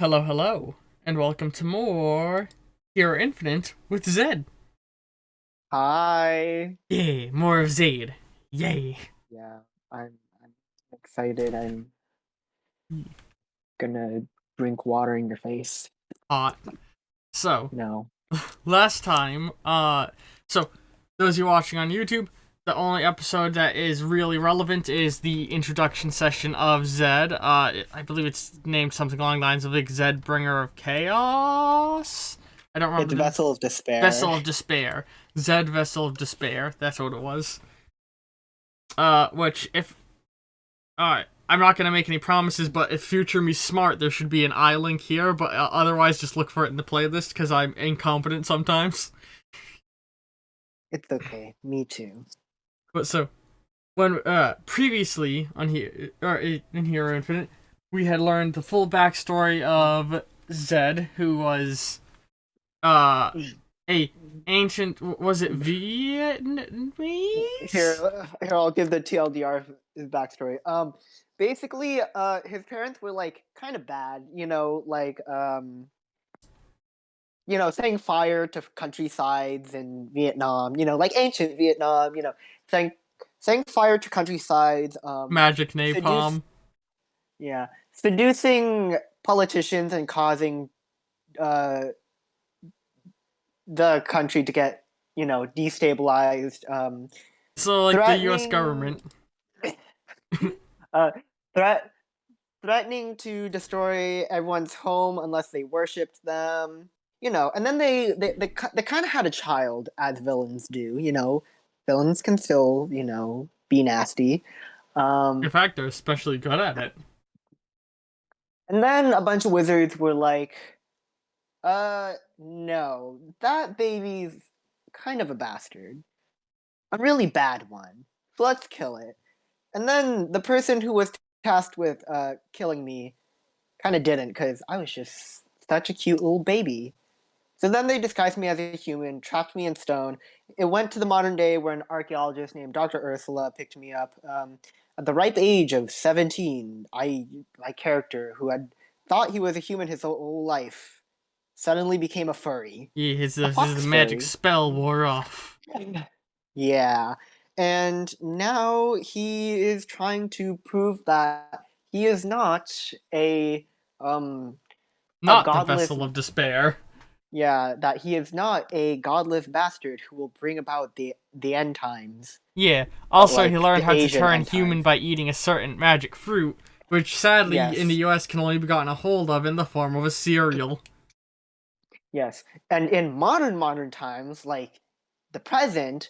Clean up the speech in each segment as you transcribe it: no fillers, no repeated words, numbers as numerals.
Hello, hello, and welcome to more Hero Infinite with Zed. Hi. Yay, more of Zed. Yay. Yeah, I'm excited. I'm gonna drink water in your face. Hot. So, No. last time, so those of you watching on YouTube, the only episode that is really relevant is the introduction session of Zed. I believe it's named something along the lines of like Zed Bringer of Chaos. I don't It's remember the Vessel of Despair. Vessel of Despair. Zed Vessel of Despair. That's what it was. Which if I'm not gonna make any promises, but if future me smart, there should be an I link here. But otherwise, just look for it in the playlist because I'm incompetent sometimes. It's okay. Me too. But so when previously on here or in Hero Infinite, we had learned the full backstory of Zed, who was uh a ancient, was it Here, Vietnamese? here, I'll give the TLDR his backstory. Basically, his parents were like kind of bad, setting fire to countrysides in Vietnam, like ancient Vietnam, setting setting fire to countrysides, Magic seduce napalm. yeah, seducing politicians and causing uh the country to get, destabilized, So like the U.S. threatening government. uh threat threatening to destroy everyone's home unless they worshipped them. And then they kind of had a child, as villains do. Villains can still, be nasty. In Um, fact, they're especially good at it. and then a bunch of wizards were like, no, that baby's kind of a bastard, a really bad one. So let's kill it. And then the person who was tasked with killing me kind of didn't, because I was just such a cute little baby. So then they disguised me as a human, trapped me in stone. It went to the modern day where an archaeologist named Dr. Ursula picked me up. At the ripe age of 17, my character, who had thought he was a human his whole life, suddenly became a furry. Yeah, A his fox magic furry. spell wore off. Yeah. And now he is trying to prove that he is not a um a Not the godless vessel of despair. yeah, that he is not a godless bastard who will bring about the end times, Yeah. Also, he like learned the how to Asian turn end human times. by eating a certain magic fruit, which sadly in the Yes, U.S. can only be gotten a hold of in the form of a cereal. yes. And in modern times, like the present,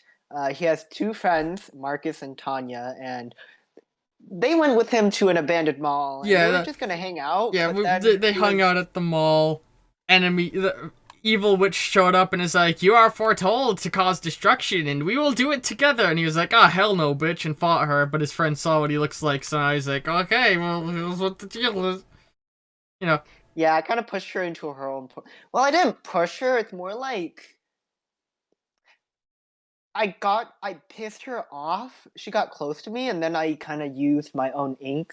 he has two friends, Marcus and Tanya, and they went with him to an abandoned mall, and they Yeah, were just gonna hang out. yeah. But then They he hung was out at the mall. The evil witch showed up and is like, "You are foretold to cause destruction, and we will do it together." And he was like, "Ah, hell no, bitch," and fought her. But his friend saw what he looks like, so now he's like, "Okay, well, here's what the deal is." You know, yeah, I kind of pushed her into her own. Well, I didn't push her. It's more like I pissed her off. She got close to me, and then I kind of used my own ink,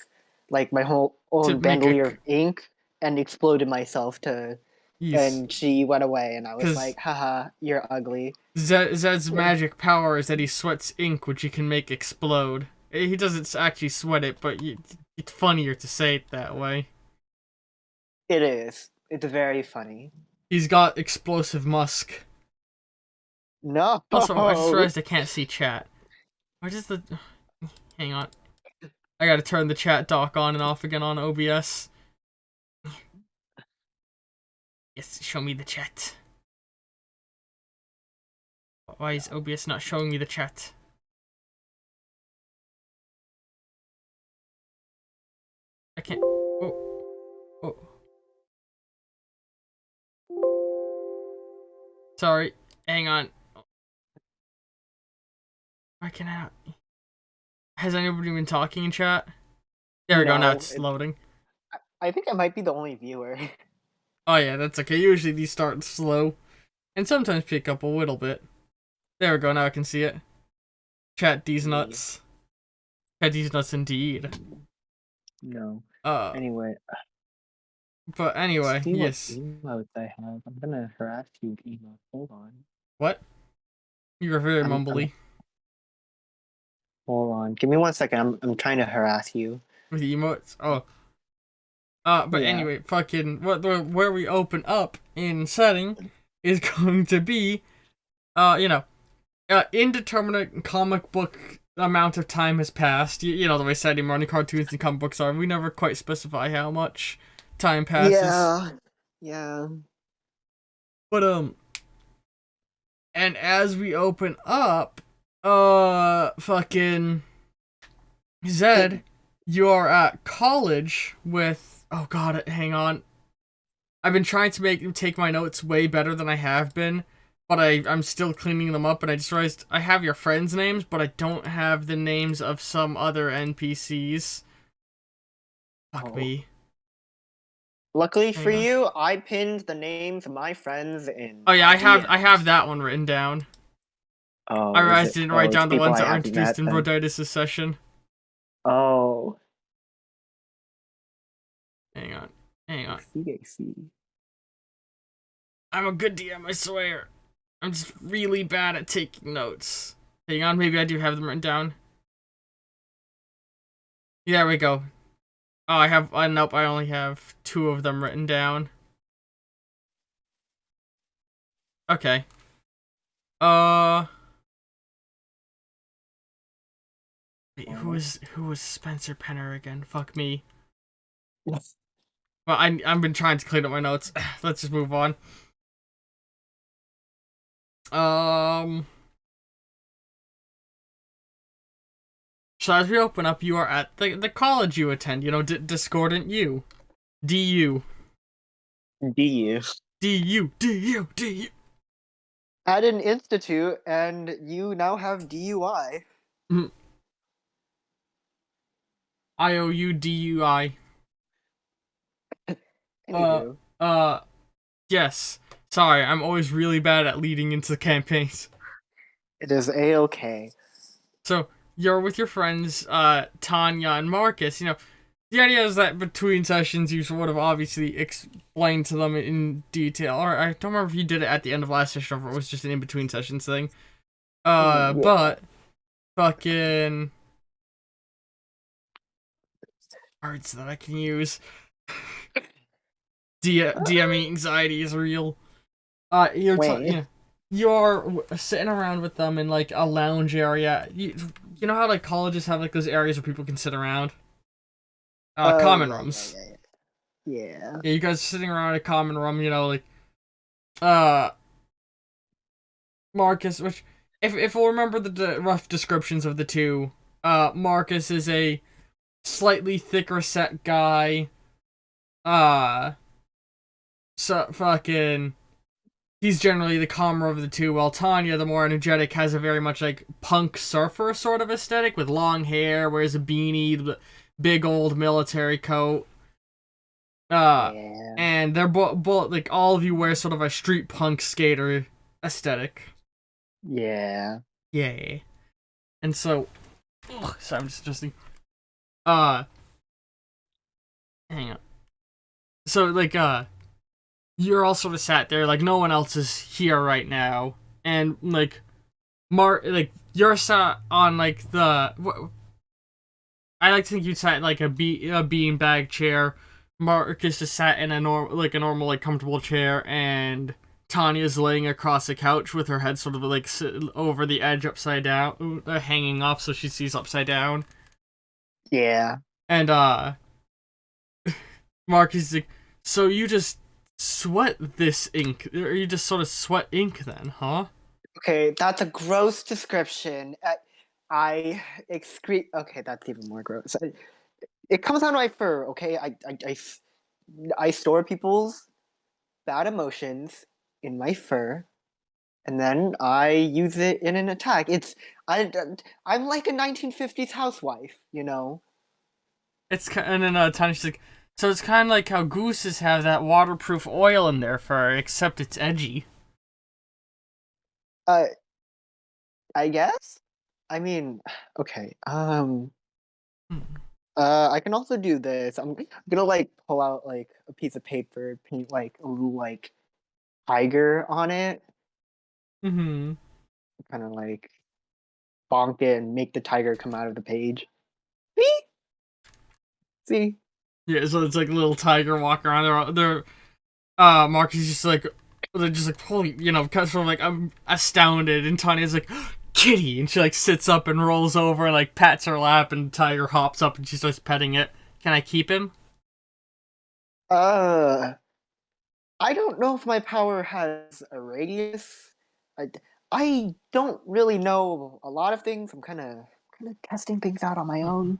like my whole to own make a bandolier of ink, and exploded myself to. yes, And she went away, and I was because like, "Haha, you're ugly." Zed's magic power is that he sweats ink, which he can make explode. He doesn't actually sweat it, but it's funnier to say it that way. It is. It's very funny. He's got explosive musk. No. Also, I just realized I can't see chat. Why does the? Hang on, I gotta turn the chat dock on and off again on OBS. Yes, show me the chat. Why is OBS not showing me the chat? I can't. Oh, oh. Sorry. Hang on. Why can I not? Has anybody been talking in chat? There we go. Now No. it's loading. I think I might be the only viewer. Oh yeah, that's okay. Usually these start slow, and sometimes pick up a little bit. There we go. Now I can see it. Chat these Me. nuts. Chat these nuts indeed. No. Uh, Anyway. But anyway, See what yes. emotes I have. I'm gonna harass you with emotes. Hold on. What? You were very I'm mumbly hold on. Give me 1 second. I'm trying to harass you. with the emotes. Oh. But Yeah. anyway, fucking where we open up in setting is going to be, you know, indeterminate comic book amount of time has passed. You know the way Saturday morning cartoons and comic books are. We never quite specify how much time passes. Yeah. Yeah. But and as we open up, fucking Zed, you're at college with. Oh god, hang on. I've been trying to take my notes way better than I have been, but I'm still cleaning them up, and I just realized I have your friends' names, but I don't have the names of some other NPCs. Fuck Oh. me. Luckily for Hang on. you, I pinned the names of my friends in Oh yeah, my I have DMs. that one written down. I Oh, is realized I it? didn't Oh, write it's down the people ones I that were haven't met introduced in then. Broditis' session. Oh, Hang on. Hang on. I see. I'm a good DM, I swear. I'm just really bad at taking notes. Hang on, maybe I do have them written down. Yeah, there we go. Oh, I have. Nope, I only have 2 of them written down. Okay. Uh. Wait, Oh. who was Spencer Penner again? Fuck me. Well, I've been trying to clean up my notes. Let's just move on. Um. So as we open up, you are at the college you attend. You know, Discordant U, DU, DU. DU. At an institute, and you now have DUI. Mm, IOUDUI. Uh. Anywho, Uh. Yes. Sorry, I'm always really bad at leading into campaigns. it is a-okay. So you're with your friends, Tanya and Marcus. You know, the idea is that between sessions, you sort of obviously explain to them in detail. Or I don't remember if you did it at the end of last session or if it was just an in between sessions thing. Yeah. But fucking words that I can use. DM anxiety is real. You Wait. know, you're sitting around with them in like a lounge area. You know how like colleges have like those areas where people can sit around. Common rooms. Yeah. Yeah. Yeah, you guys are sitting around a common room. You know, like uh Marcus, which if we'll remember the rough descriptions of the two, Marcus is a slightly thicker set guy. Uh, so fucking. He's generally the calmer of the two, while Tanya, the more energetic, has a very much like punk surfer sort of aesthetic with long hair, wears a beanie, big old military coat. Uh, Yeah. and they're both like all of you wear sort of a street punk skater aesthetic. Yeah. Yeah. And so, sorry, I'm just adjusting. Uh, hang on. So like you're all sort of sat there like no one else is here right now, and like like you're sat on like I like to think you sat in like a beanbag chair. Marcus is sat in a normal like comfortable chair, and Tanya's laying across the couch with her head sort of like over the edge upside down, hanging off so she sees upside down. Yeah. And Marcus is like, so you just sweat this ink, or you just sort of sweat ink then, huh? Okay, that's a gross description. I excrete. Okay, that's even more gross. It comes out of my fur. Okay, I store people's bad emotions in my fur, and then I use it in an attack. I I'm like a 1950s housewife, you know. And then Tanya's like, so it's kind of like how gooses have that waterproof oil in their fur, except it's edgy. Uh, I guess. I mean, okay. Hmm. I can also do this. I'm gonna like pull out like a piece of paper, paint like a little like tiger on it, Mm-hmm. kind of like bonk it and make the tiger come out of the page. See? Yeah, so it's like a little tiger walking around. They're Mark is just like, they're just like, holy, kind of like, I'm astounded, and Tanya's like, kitty, and she like sits up and rolls over and like pats her lap, and Tiger hops up and she starts petting it. Can I keep him? Uh, I don't know if my power has a radius. I, I don't really know a lot of things. I'm kind of testing things out on my own.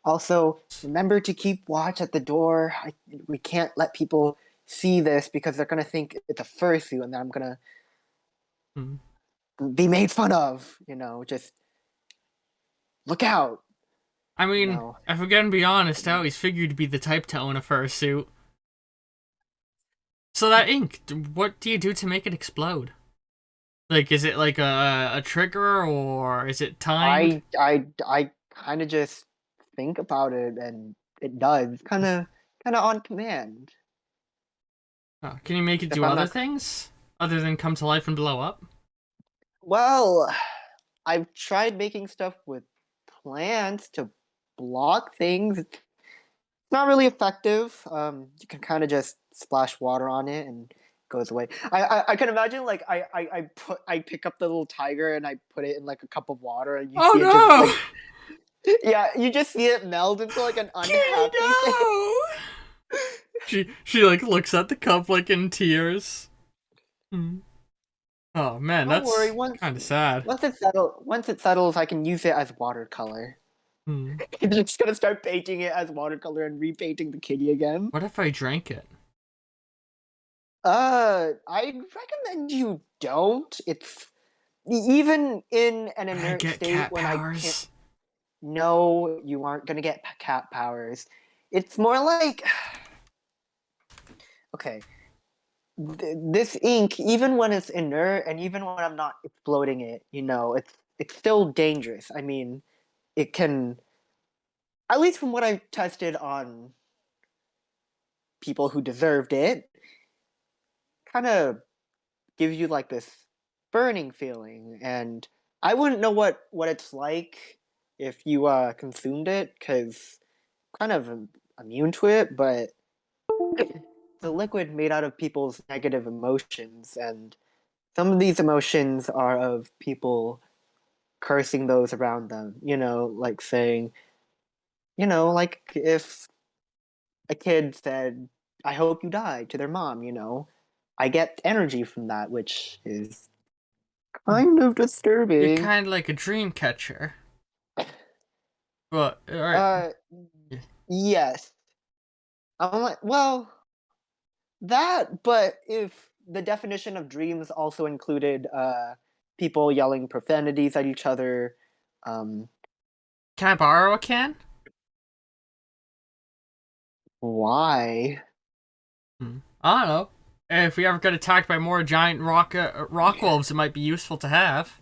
Also, remember to keep watch at the door. We can't let people see this because they're gonna think it's a fursuit, and then I'm gonna Hmm. be made fun of. Just look out. I You mean, know. if we're gonna be honest, I always figured to be the type to own a fursuit. So that ink, what do you do to make it explode? Like, is it like a trigger, or is it timed? I kind of just think about it, and it does kind of on command. Can you make it If do I'm other not things other than come to life and blow up? well, I've tried making stuff with plants to block things. It's not really effective. You can kind of just splash water on it and it goes away. I can imagine like I pick up the little tiger and I put it in like a cup of water and you Oh see it just like no! yeah, you just see it meld into like an Kitty, unhappy thing. no! She like looks at the cup like in tears. Hmm. Oh man, Don't worry, that's kind of sad. once it settles, I can use it as watercolor. Hmm. I'm just gonna start painting it as watercolor and repainting the kitty again. What if I drank it? I'd recommend you don't. It's even in an Would I inert get state cat when I can't. powers? No, you aren't gonna get cat powers. It's more like okay. This ink, even when it's inert and even when I'm not exploding it, it's still dangerous. I mean, it can, at least from what I've tested on people who deserved it, kind of gives you like this burning feeling. And I wouldn't know what it's like if you consumed it because kind of immune to it, but the liquid made out of people's negative emotions, and some of these emotions are of people cursing those around them, like saying, like if a kid said, I hope you die to their mom, I get energy from that, which is Hmm. kind of You're disturbing. kind of like a dream catcher. But alright. Uh, yes. I'm like, well, that, but if the definition of dreams also included people yelling profanities at each other, um, Can I borrow a can? why? I don't know. If we ever get attacked by more giant rock wolves, it might be useful to have.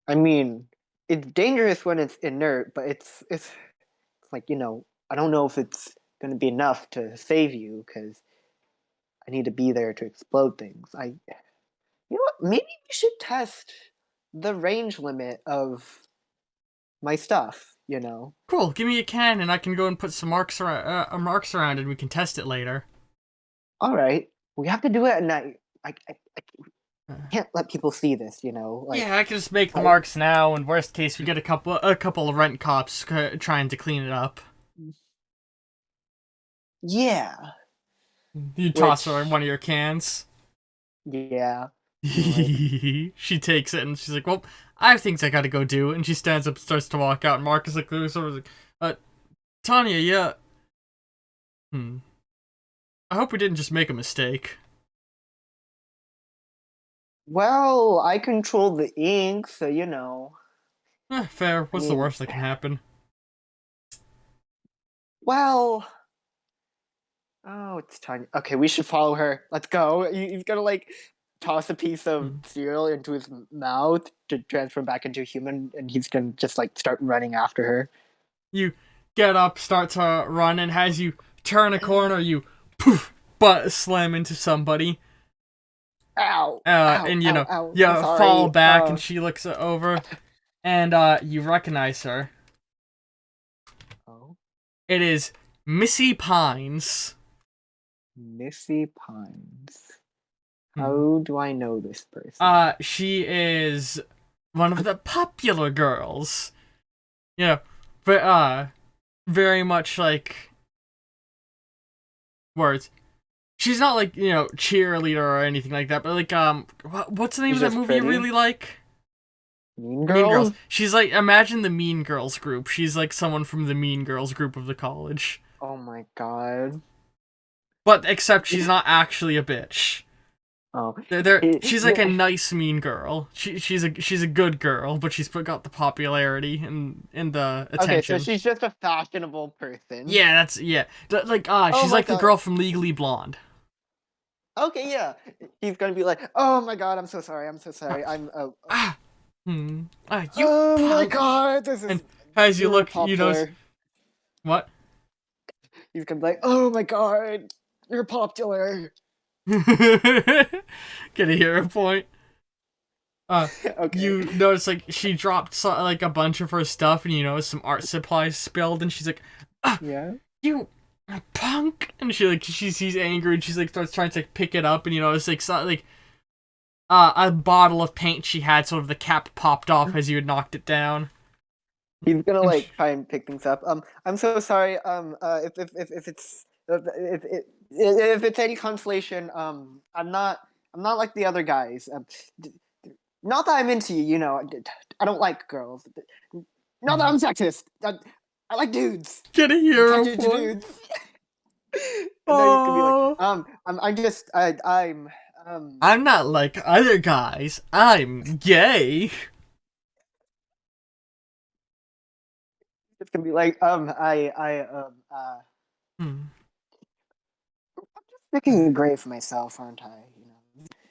I mean, it's dangerous when it's inert, but it's like, I don't know if it's going to be enough to save you because I need to be there to explode things. You know what? Maybe we should test the range limit of my stuff. Cool. Give me a can, and I can go and put some marks around, and we can test it later. All right, we have to do it at night. I Uh, can't let people see this. yeah, I can just make the I, marks now. And worst case, we get a couple of rent cops trying to clean it up. yeah, You toss her in which, one of your cans. yeah, like, She takes it and she's like, "Well, I have things I gotta go do." And she stands up, and starts to walk out. And Mark is like, sort of like, "Uh, Tanya, yeah. Hmm. I hope we didn't just make a mistake." well, I control the ink, so Fair. I What's the mean, worst that can happen? well, oh, it's tiny. Okay, we should follow her. Let's go. He's gonna like toss a piece of Hmm. cereal into his mouth to transform back into a human, and he's gonna just like start running after her. you get up, start to run, and as you turn a corner, you poof, butt slam into somebody. Ow! Ow! And Ow! Ow! you I'm fall sorry. back, and she looks over, and you recognize her. Oh, It is Missy Pines. Missy Pines. Hmm. How do I know this person? She is one of the popular girls. But very much like words. She's not like, cheerleader or anything like that, but like, what's the name She's of that just movie you pretty. really like? Mean Mean Girls. Girls? She's like, imagine the Mean Girls group. She's like someone from the Mean Girls group of the college. Oh my god. But except she's not actually a bitch. Oh. She's like a nice mean girl. She's a good girl, but she's got the popularity and the attention. Okay, so she's just a fashionable person. Yeah, she's my like the God. girl from Legally Blonde. Okay, yeah. He's gonna be like, oh my god, I'm so sorry, I'm so sorry. You oh my punk. god, this is And as you super look, you popular. notice what? He's gonna be like, oh my god, you're popular. Get a hero point. Okay. You notice like she dropped like a bunch of her stuff, and you notice some art supplies spilled, and she's like, Yeah. "You punk!" And she sees angry, and she's like starts trying to like, pick it up, and you notice like a bottle of paint she had, sort of the cap popped off as you had knocked it down. He's gonna like try and pick things up. I'm so sorry. If it's any consolation, I'm not like the other guys. Not that I'm into you, I don't like girls. Not that I'm sexist. I like dudes. Get a hero Attention to point. dudes. And then he's gonna be like, I'm not like other guys. I'm gay. it's gonna be like, making a grave for myself, aren't I?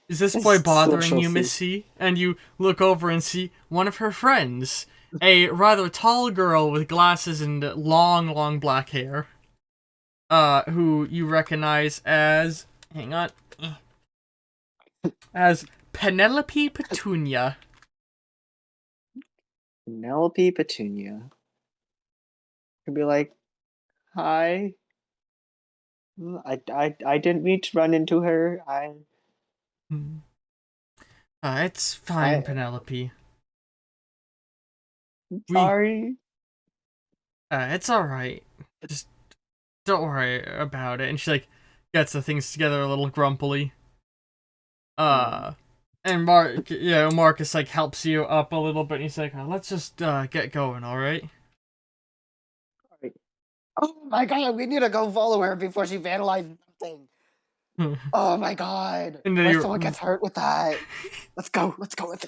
Is this This boy bothering social you, soup. Missy? And you look over and see one of her friends, a rather tall girl with glasses and long black hair. Who you recognize as, hang on, as Penelope Petunia. Penelope Petunia. Could be like, hi. I didn't mean to run into her. It's fine, I- Penelope. Sorry. It's alright. Just don't worry about it. And she, like, gets the things together a little grumpily. And Marcus, like, helps you up a little bit, and he's like, let's just, get going, alright? Oh my god, we need to go follow her before she vandalizes something. Oh my god. And then What you- if someone gets hurt with that? Let's go.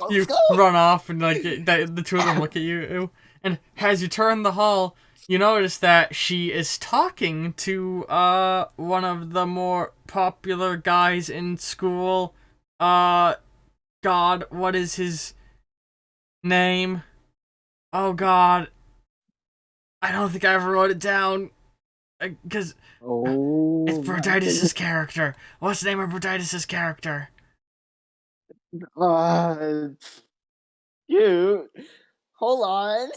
You run off, and, like, the two of them look at you, and as you turn the hall, you notice that she is talking to, one of the more popular guys in school. God, what is his name? Oh god. I don't think I ever wrote it down. Because Oh. it's Broditis' character. What's the name of Broditis' character? You. Hold on.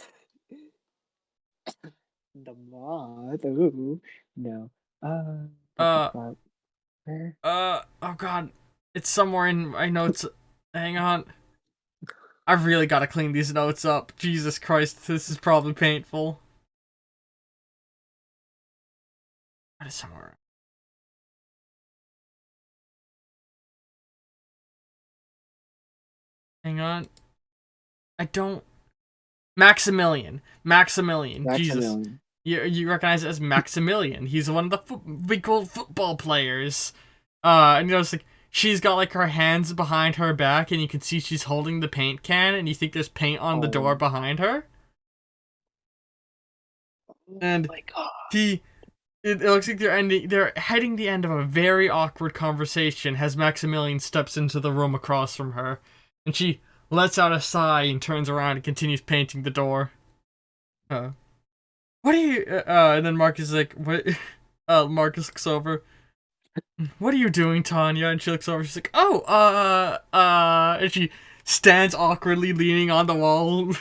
The moth. Ooh. No. Where? Oh god. It's somewhere in my notes. Hang on. I've really got to clean these notes up. Jesus Christ, this is probably painful. That is somewhere. Hang on. I don't. Maximilian. Jesus. You recognize it as Maximilian. He's one of the big old football players. And you notice, like, she's got, like, her hands behind her back, and you can see she's holding the paint can, and you think there's paint on the door behind her. And oh my god. It looks like they're heading the end of a very awkward conversation as Maximilian steps into the room across from her. And she lets out a sigh and turns around and continues painting the door. what are you? And then Marcus is like, what? Marcus looks over. What are you doing, Tanya? And she looks over. She's like, oh, and she stands awkwardly leaning on the wall,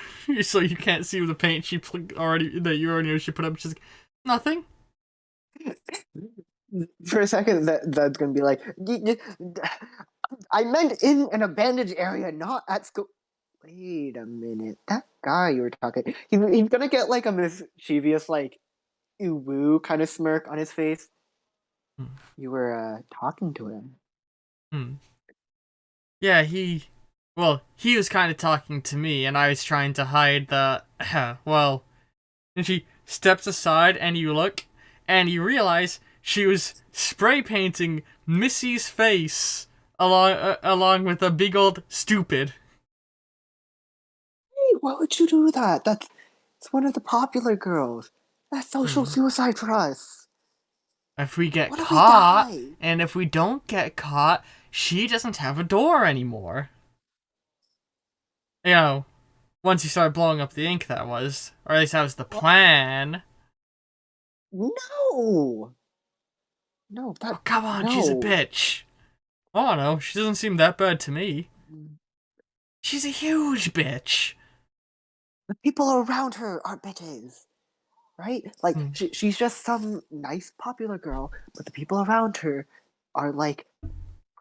so you can't see the paint she already that you already know she put up. She's like, nothing. For a second, that's gonna be like, I meant in an abandoned area, not at school. Wait a minute, that guy you were talking, he's gonna get like a mischievous, like, ooh woo kind of smirk on his face. Hmm. You were talking to him. Hmm. Yeah, he was kind of talking to me, and I was trying to hide the, well, and she steps aside, and you look, and you realize she was spray painting Missy's face along with a big old stupid. Hey, why would you do that? It's one of the popular girls. That's social Hmm. suicide for us. If we get What if we caught, die? and if we don't get caught, she doesn't have a door anymore. You know, once you start blowing up the ink, that was. Or at least that was the What? plan. No, no, Oh, come on, she's a no. bitch. Oh no, she doesn't seem that bad to me. She's a huge bitch. The people around her are bitches, right? Like Hmm. she's just some nice popular girl, but the people around her are like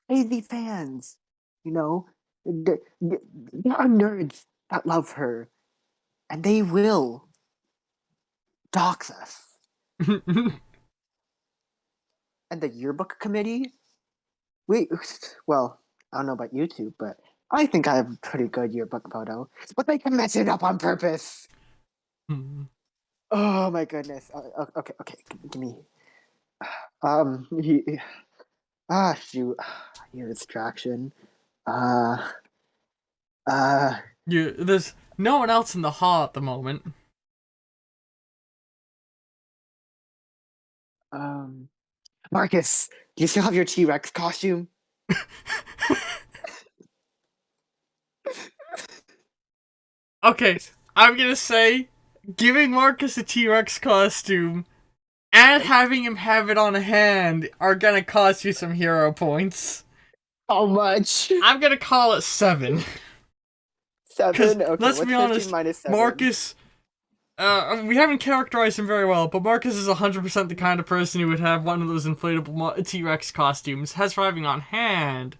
crazy fans. You know, there are nerds that love her, and they will dox us. And the yearbook committee, we well, I don't know about YouTube, but I think I have a pretty good yearbook photo. But they can mess it up on purpose. Hmm. Oh my goodness. Okay, okay, give me. He, shoot. Your distraction. Uh, uh, There's no one else in the hall at the moment. um, Marcus, do you still have your T Rex costume? Okay, I'm gonna say, giving Marcus a T-Rex costume and having him have it on hand are gonna cost you some hero points. How much? I'm gonna call it 7. Because, 7? Okay, let's what's be 15 honest, minus 7? Marcus, we haven't characterized him very well, but Marcus is 100% the kind of person who would have one of those inflatable T-Rex costumes, has for having on hand.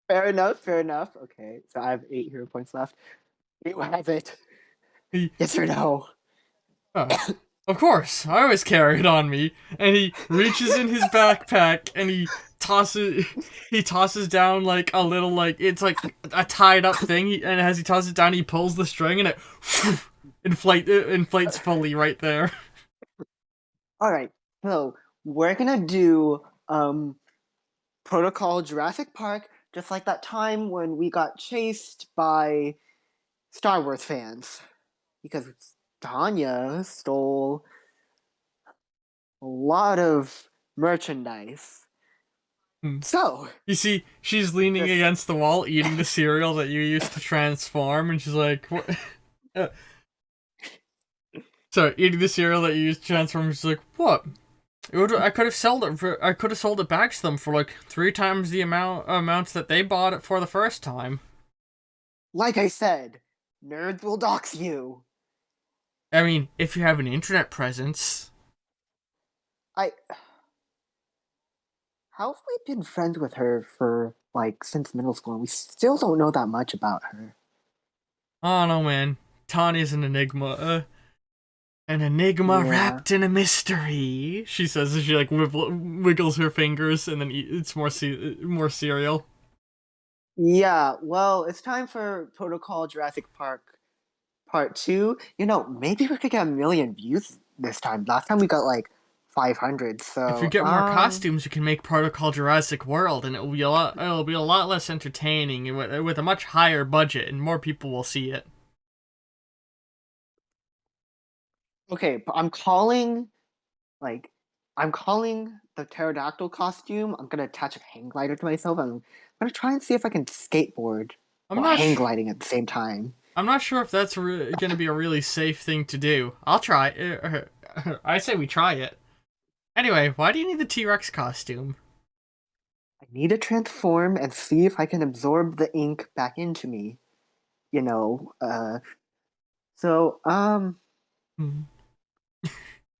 Fair enough, fair enough. Okay, so I have 8 hero points left. You have it. He, Yes or no? uh, of course, I always carry it on me, and he reaches in his backpack, and he tosses down like a little, like, it's like a tied up thing, and as he tosses it down, he pulls the string, and it inflates fully right there. Alright, so we're gonna do Protocol Jurassic Park, just like that time when we got chased by Star Wars fans. Because Tanya stole a lot of merchandise. Hmm. So, You see, she's leaning just against the wall, eating the cereal that you used to transform, and she's like, "What?" Sorry, eating the cereal that you used to transform. She's like, "What? I could have sold it for. I could have sold it back to them for like 3 times the amounts that they bought it for the first time." like I said, nerds will dox you. I mean, if you have an internet presence. I How have we been friends with her for like since middle school and we still don't know that much about her? I don't know, man. Tanya's an enigma. An enigma Yeah. wrapped in a mystery. She says as she like wiggles her fingers, and then it's more cereal. Yeah, well, it's time for Protocol Jurassic Park Part 2. You know, maybe we could get 1,000,000 views this time. Last time we got like 500, If you so get more costumes, you can make Protocol Jurassic World, and It'll be a lot less entertaining, and with a much higher budget, and more people will see it. okay, like I'm calling the pterodactyl costume. I'm gonna attach a hang glider to myself. I'm gonna try and see if I can skateboard I'm while not hang sh- gliding at the same time. I'm not sure if that's gonna be a really safe thing to do. I'll try it. I say we try it. Anyway, why do you need the T-Rex costume? I need to transform and see if I can absorb the ink back into me. You know, so, Hmm.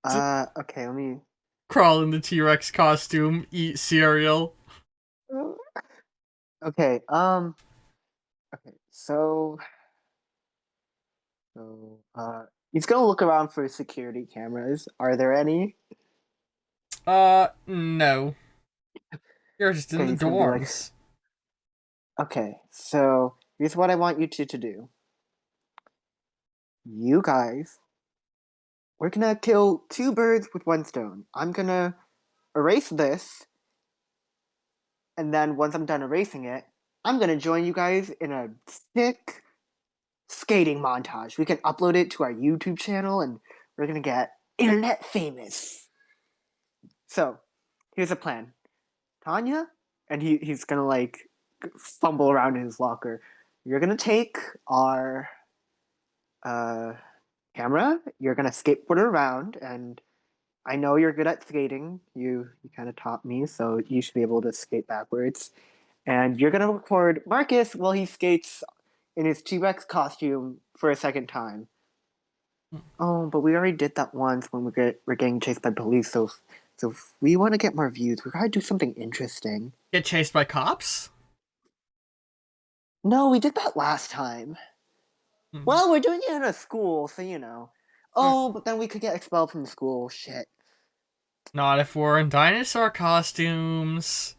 okay, let me. Crawl in the T-Rex costume, eat cereal. Okay, okay, he's gonna look around for security cameras. Are there any? No. You're just in Okay, the he's gonna be like, dorms. okay, so here's what I want you two to do. You guys, we're gonna kill two birds with one stone. I'm gonna erase this, and then once I'm done erasing it, I'm gonna join you guys in a sick skating montage. We can upload it to our YouTube channel, and we're gonna get internet famous. So, here's a plan. Tanya, and he's gonna like fumble around in his locker. You're gonna take our uh, camera. You're gonna skateboard around, and I know you're good at skating. You kind of taught me, so you should be able to skate backwards. And you're gonna record Marcus while he skates in his T-Rex costume for a second time. Oh, but we already did that once when we're getting chased by police. So if we want to get more views, we gotta do something interesting. Get chased by cops? No, we did that last time. Hmm. Well, we're doing it in a school, so you know. Uh, Oh, but then we could get expelled from the school. Shit. Not if we're in dinosaur costumes.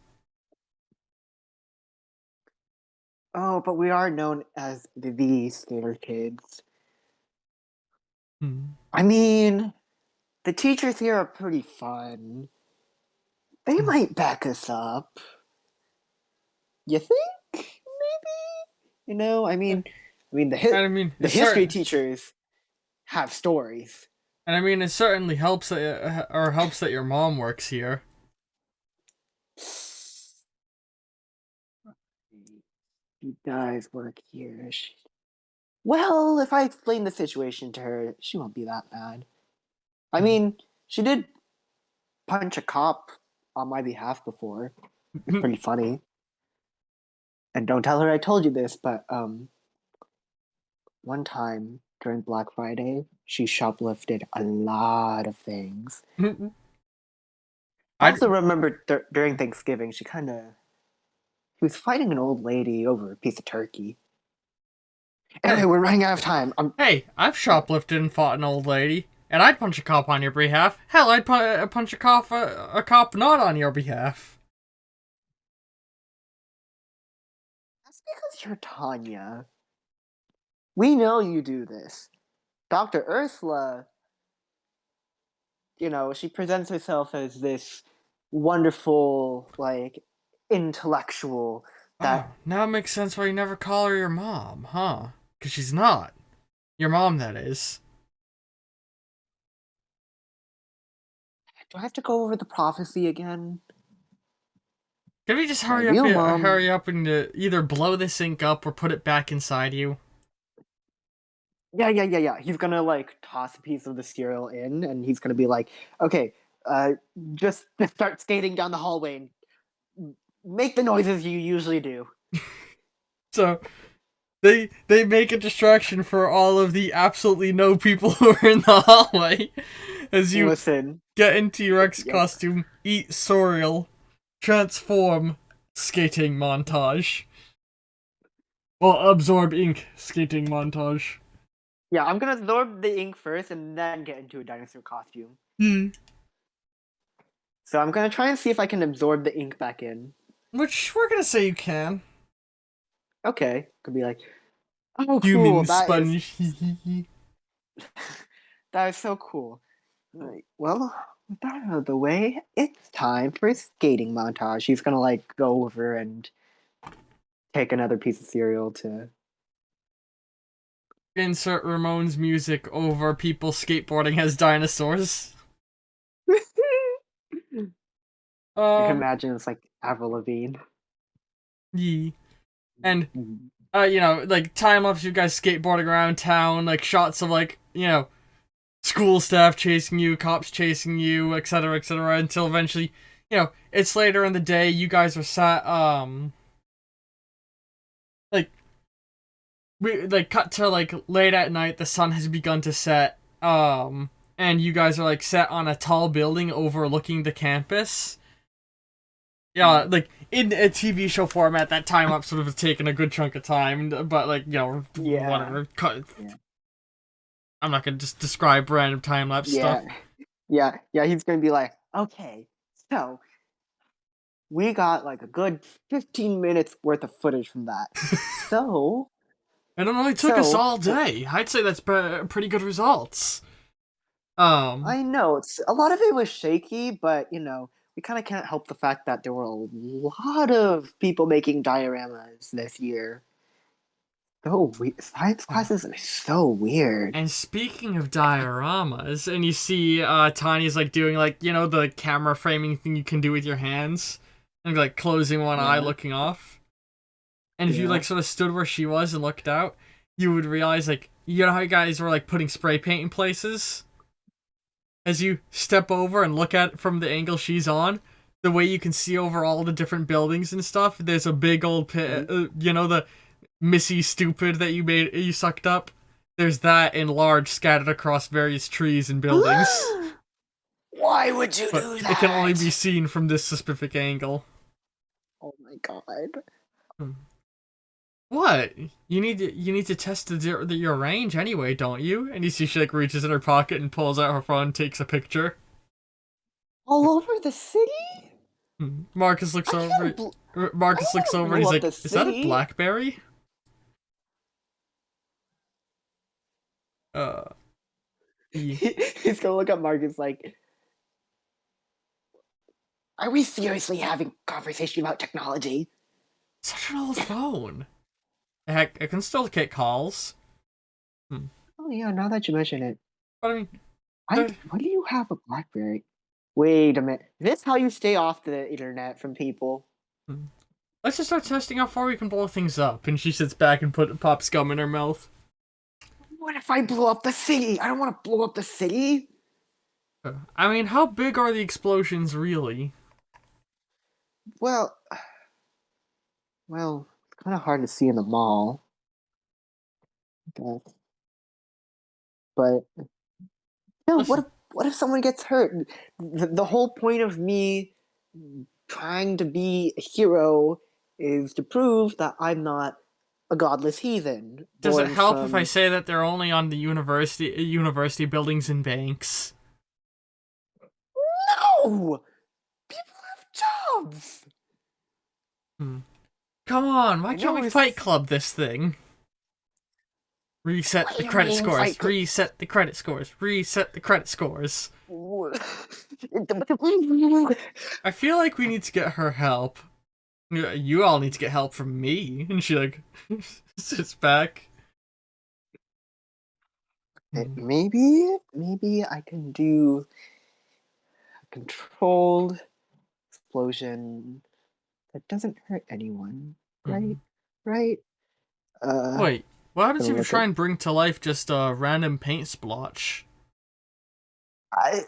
Oh, but we are known as the Skater Kids. Hmm. I mean, the teachers here are pretty fun. They might back us up. You think? Maybe? You know, And I mean, the history teachers have stories. it certainly helps that your mom works here. She does work here. Well, if I explain the situation to her, she won't be that mad. I mean, she did punch a cop on my behalf before. It's pretty funny. And don't tell her I told you this, but one time during Black Friday, she shoplifted a lot of things. I I also remember during Thanksgiving, she was fighting an old lady over a piece of turkey. Anyway, hey, we're running out of time. hey, I've shoplifted and fought an old lady, and I'd punch a cop on your behalf. Hell, I'd punch a cop not on your behalf. That's because you're Tanya. We know you do this. Dr. Ursula, she presents herself as this wonderful, like, intellectual Oh, that. now it makes sense why you never call her your mom, huh? Because she's not. Your mom, that is. Do I have to go over the prophecy again? Can we just My real mom. hurry up and either blow this ink up or put it back inside you? Yeah. He's gonna like toss a piece of the cereal in, and he's gonna be like, "Okay, uh, just start skating down the hallway and make the noises you usually do." So they make a distraction for all of the absolutely no people who are in the hallway as you Listen, get in T-Rex yep. costume, eat cereal, transform, skating montage. Well, absorb ink, skating montage. Yeah, I'm gonna absorb the ink first, and then get into a dinosaur costume. Hmm. So I'm gonna try and see if I can absorb the ink back in. Which we're gonna say you can. Okay, could be like, oh, cool. Human That is sponge. that is so cool. Right, well, with that out of the way, it's time for a skating montage. He's gonna like go over and take another piece of cereal to. Insert Ramones music over people skateboarding as dinosaurs. I can Um, imagine it's like Avril Lavigne. yeah. And like time lapse you guys skateboarding around town, like shots of like, school staff chasing you, cops chasing you, etc., until eventually, it's later in the day, you guys are sat, like, we, like, cut to, like, late at night, the sun has begun to set, and you guys are, like, set on a tall building overlooking the campus. Yeah, like, in a TV show format, that time up sort of has taken a good chunk of time, but, like, Yeah. whatever. Yeah. I'm not gonna just describe random time lapse Yeah. stuff. Yeah, he's gonna be like, okay, so we got like a good 15 minutes worth of footage from that. So, And it only took us all day. I'd say that's pretty good results. I know it's a lot of it was shaky, but we kind of can't help the fact that there were a lot of people making dioramas this year. Oh, science classes are so weird. And speaking of dioramas, and you see Tanya's like doing like, the camera framing thing you can do with your hands. And like closing one eye, looking off. And if you like sort of stood where she was and looked out, you would realize like, you know how you guys were like putting spray paint in places? As you step over and look at it from the angle she's on, the way you can see over all the different buildings and stuff, there's a big old pit, the Missy Stupid that you sucked up. There's that in large scattered across various trees and buildings. Why would you do that? It can only be seen from this specific angle. Oh my god. What? You need to test your range anyway, don't you? And you see she like reaches in her pocket and pulls out her phone and takes a picture. All over the city? Marcus looks over. Marcus looks over and he's like, "Is that a BlackBerry?" He's gonna look at Marcus like, are we seriously having a conversation about technology? Such an old phone. Heck, I can still get calls. Oh yeah, now that you mention it. But I mean, why do you have a BlackBerry? Wait a minute. Is this how you stay off the internet from people? Let's just start testing how far we can blow things up. And she sits back and pops gum in her mouth. What if I blow up the city? I don't want to blow up the city. I mean, how big are the explosions really? Well, it's kind of hard to see in the mall. But no, what if someone gets hurt? The whole point of me trying to be a hero is to prove that I'm not a godless heathen. Does it help if I say that they're only on the university buildings and banks? No! People have jobs! Come on, why can't we Fight Club this thing? Reset the credit scores. Reset the credit scores. Reset the credit scores. I feel like we need to get her help. You all need to get help from me. And she like sits back. Maybe I can do a controlled explosion that doesn't hurt anyone, right? Right? Wait, what happens if you try and bring to life just a random paint splotch? I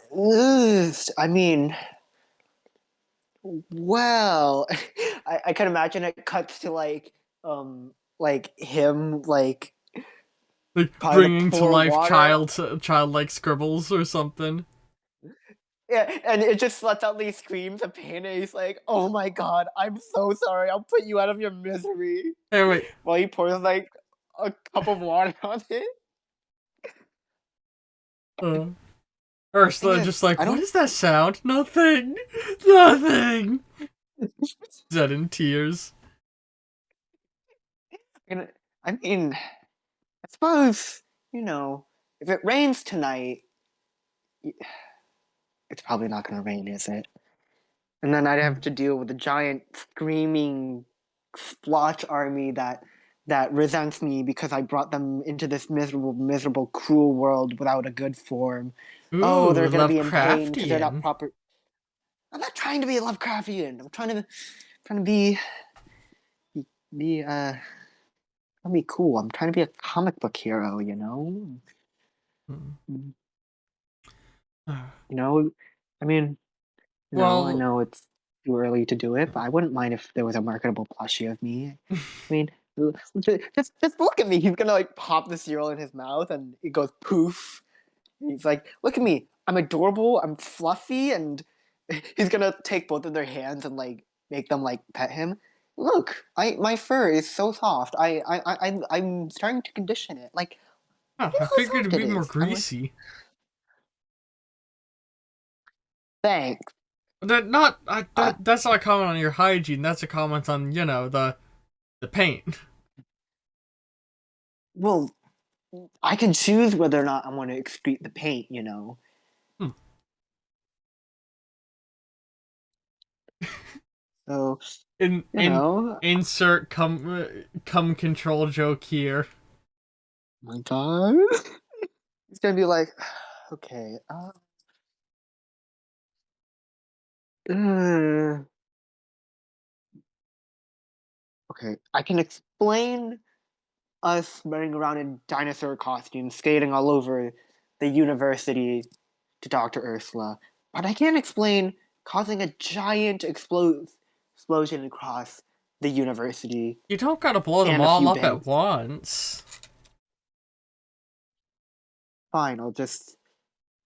mean, well, I can imagine it cuts to like him like bringing to life childlike scribbles or something. Yeah, and it just lets out these screams of pain, and he's like, "Oh my god, I'm so sorry. I'll put you out of your misery." Hey, wait. While he pours like a cup of water on it. Ursula just like, what is that sound? Nothing. Nothing. Zed in tears. I mean, I suppose, if it rains tonight, it's probably not going to rain, is it? And then I'd have to deal with a giant screaming splotch army that resents me because I brought them into this miserable, cruel world without a good form. Ooh, they're going to be in pain because they're not proper. I'm not trying to be Lovecraftian. I'm trying to be to be cool. I'm trying to be a comic book hero, you know? Hmm. Mm, You know, I mean, I Well, know it's too early to do it, but I wouldn't mind if there was a marketable plushie of me. I mean, just look at me. He's gonna like pop the cereal in his mouth, and it goes poof. He's like, "Look at me. I'm adorable. I'm fluffy," and he's gonna take both of their hands and like make them like pet him. Look, my fur is so soft. I'm starting to condition it. Like, huh, you know I how figured soft it'd it be more is. I'm like, greasy. thanks. That's not a comment on your hygiene. That's a comment on the paint. Well, I can choose whether or not I want to excrete the paint. You know. Hmm. So In you in know, insert come control joke here. my God, it's gonna be like, okay, uh, okay, I can explain us running around in dinosaur costumes, skating all over the university to Dr. Ursula, but I can't explain causing a giant explosion across the university You don't gotta blow them and a all few up at banks. once. Fine, I'll just.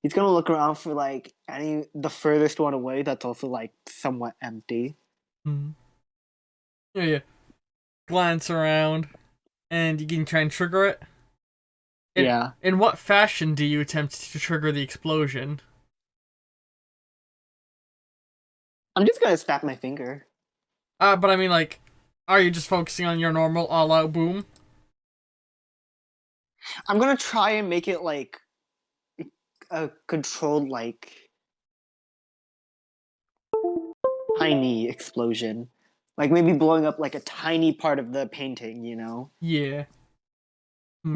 He's gonna look around for like the furthest one away that's also like somewhat empty. Hmm. Yeah, yeah. Glance around, and you can try and trigger it. In Yeah. in what fashion do you attempt to trigger the explosion? I'm just gonna snap my finger. But I mean, like, are you just focusing on your normal all-out boom? I'm gonna try and make it like a controlled, like tiny explosion. Like maybe blowing up like a tiny part of the painting, you know? Yeah.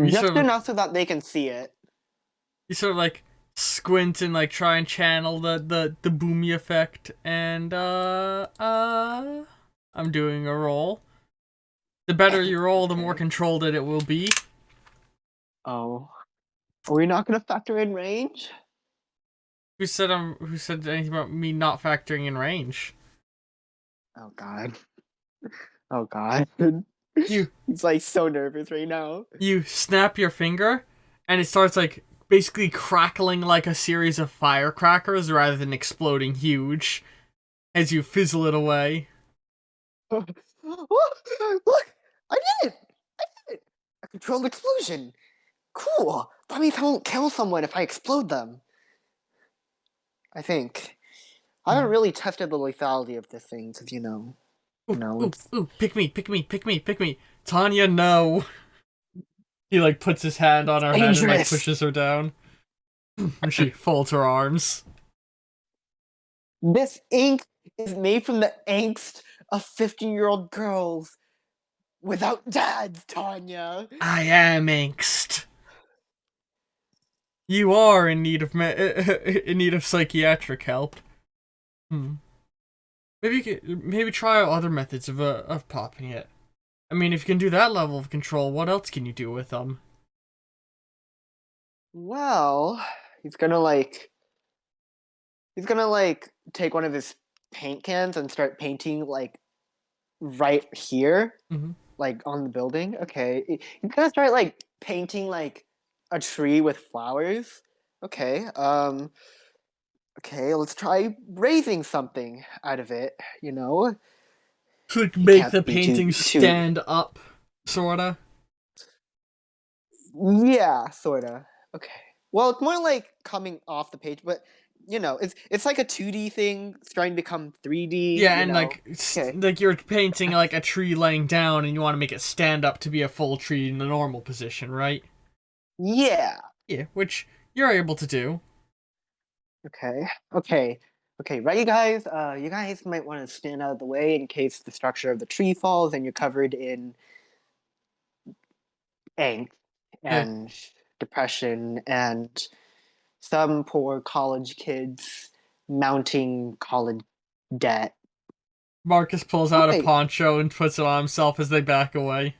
Just enough so that they can see it. You sort of like squint and like try and channel the boomy effect, and I'm doing a roll. The better you roll, the more Okay. controlled it will be. Oh. Are we not gonna factor in range? Who said anything about me not factoring in range? Oh god. Oh god. You He's like so nervous right now. you snap your finger, and it starts like basically crackling like a series of firecrackers rather than exploding huge as you fizzle it away. Look! I did it! I did it! A controlled explosion! Cool! That means I won't kill someone if I explode them. I think. I haven't Mm. really tested the lethality of this thing, because Ooh, ooh, it's ooh! Pick me, pick me, pick me, pick me, Tanya. No. He like puts his hand on her head and like dangerous. pushes her down, and she folds her arms. This ink is made from the angst of 15-year-old girls without dads, Tanya. I am angst. You are in need of in need of psychiatric help. Hmm. Maybe try out other methods of popping it. I mean, if you can do that level of control, what else can you do with them? Well, he's gonna like take one of his paint cans and start painting like right here, Mm-hmm. like on the building. Okay, he's gonna start like painting like a tree with flowers. Okay, okay, let's try raising something out of it. To like He make can't the be too painting too. stand up, sorta. Yeah, sorta. Okay. Well, it's more like coming off the page, but it's like a 2D thing trying to become 3D. Yeah, and like Okay. like you're painting like a tree laying down, and you want to make it stand up to be a full tree in the normal position, right? Yeah. Yeah, which you're able to do. Okay. Okay. Okay. Right, you guys. You guys might want to stand out of the way in case the structure of the tree falls and you're covered in angst Yeah, and depression and some poor college kids mounting college debt. Marcus pulls Oh out a wait. poncho and puts it on himself as they back away.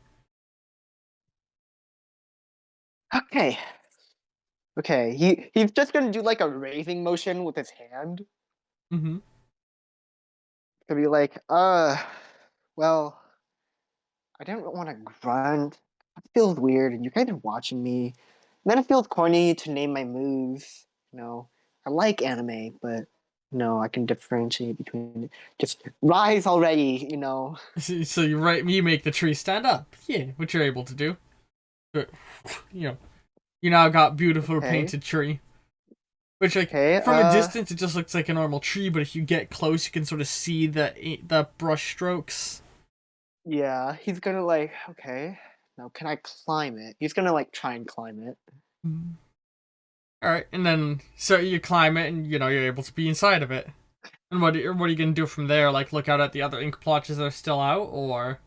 Okay. Okay. He's just gonna do like a raising motion with his hand. Mm-hmm. Gonna be like, well, I didn't want to grunt. It feels weird, and you guys are watching me. And then it feels corny to name my moves. I like anime, but no, I can differentiate between just rise already. So you make the tree stand up. Yeah, which you're able to do. But, you know, you now got beautiful Okay. painted tree. Which like Okay. from a distance it just looks like a normal tree, but if you get close, you can sort of see the brush strokes. Yeah, he's gonna like, okay. Now can I climb it? He's gonna like try and climb it. All right, and then so you climb it, and you're able to be inside of it. And what are you gonna do from there? Like look out at the other ink blotches that are still out, or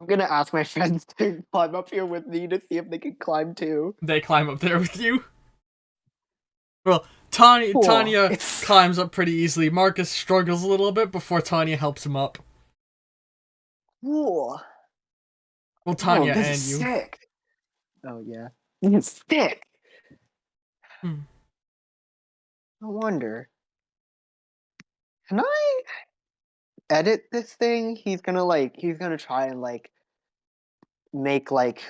I'm gonna ask my friends to climb up here with me to see if they can climb too. they climb up there with you? Well, Tanya Cool. Tanya It's climbs up pretty easily. Marcus struggles a little bit before Tanya helps him up. cool. Well, Oh, Tanya this is and you. sick. Oh yeah. This is sick. Hmm. I wonder. Can I edit this thing? He's gonna try and like make like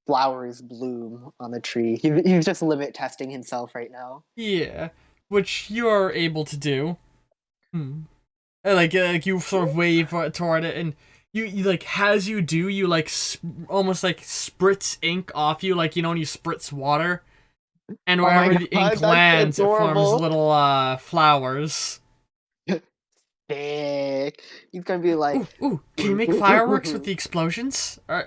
flowers bloom on the tree. He's just limit testing himself right now. Yeah, which you are able to do. Hmm. Like you sort of wave toward it, and you like as you do, you like almost like spritz ink off you, like when you spritz water, and Oh my wherever the god, ink that's lands, it forms adorable. little flowers. Sick. He's gonna be like, Ooh, ooh! Can you make fireworks with the explosions? Out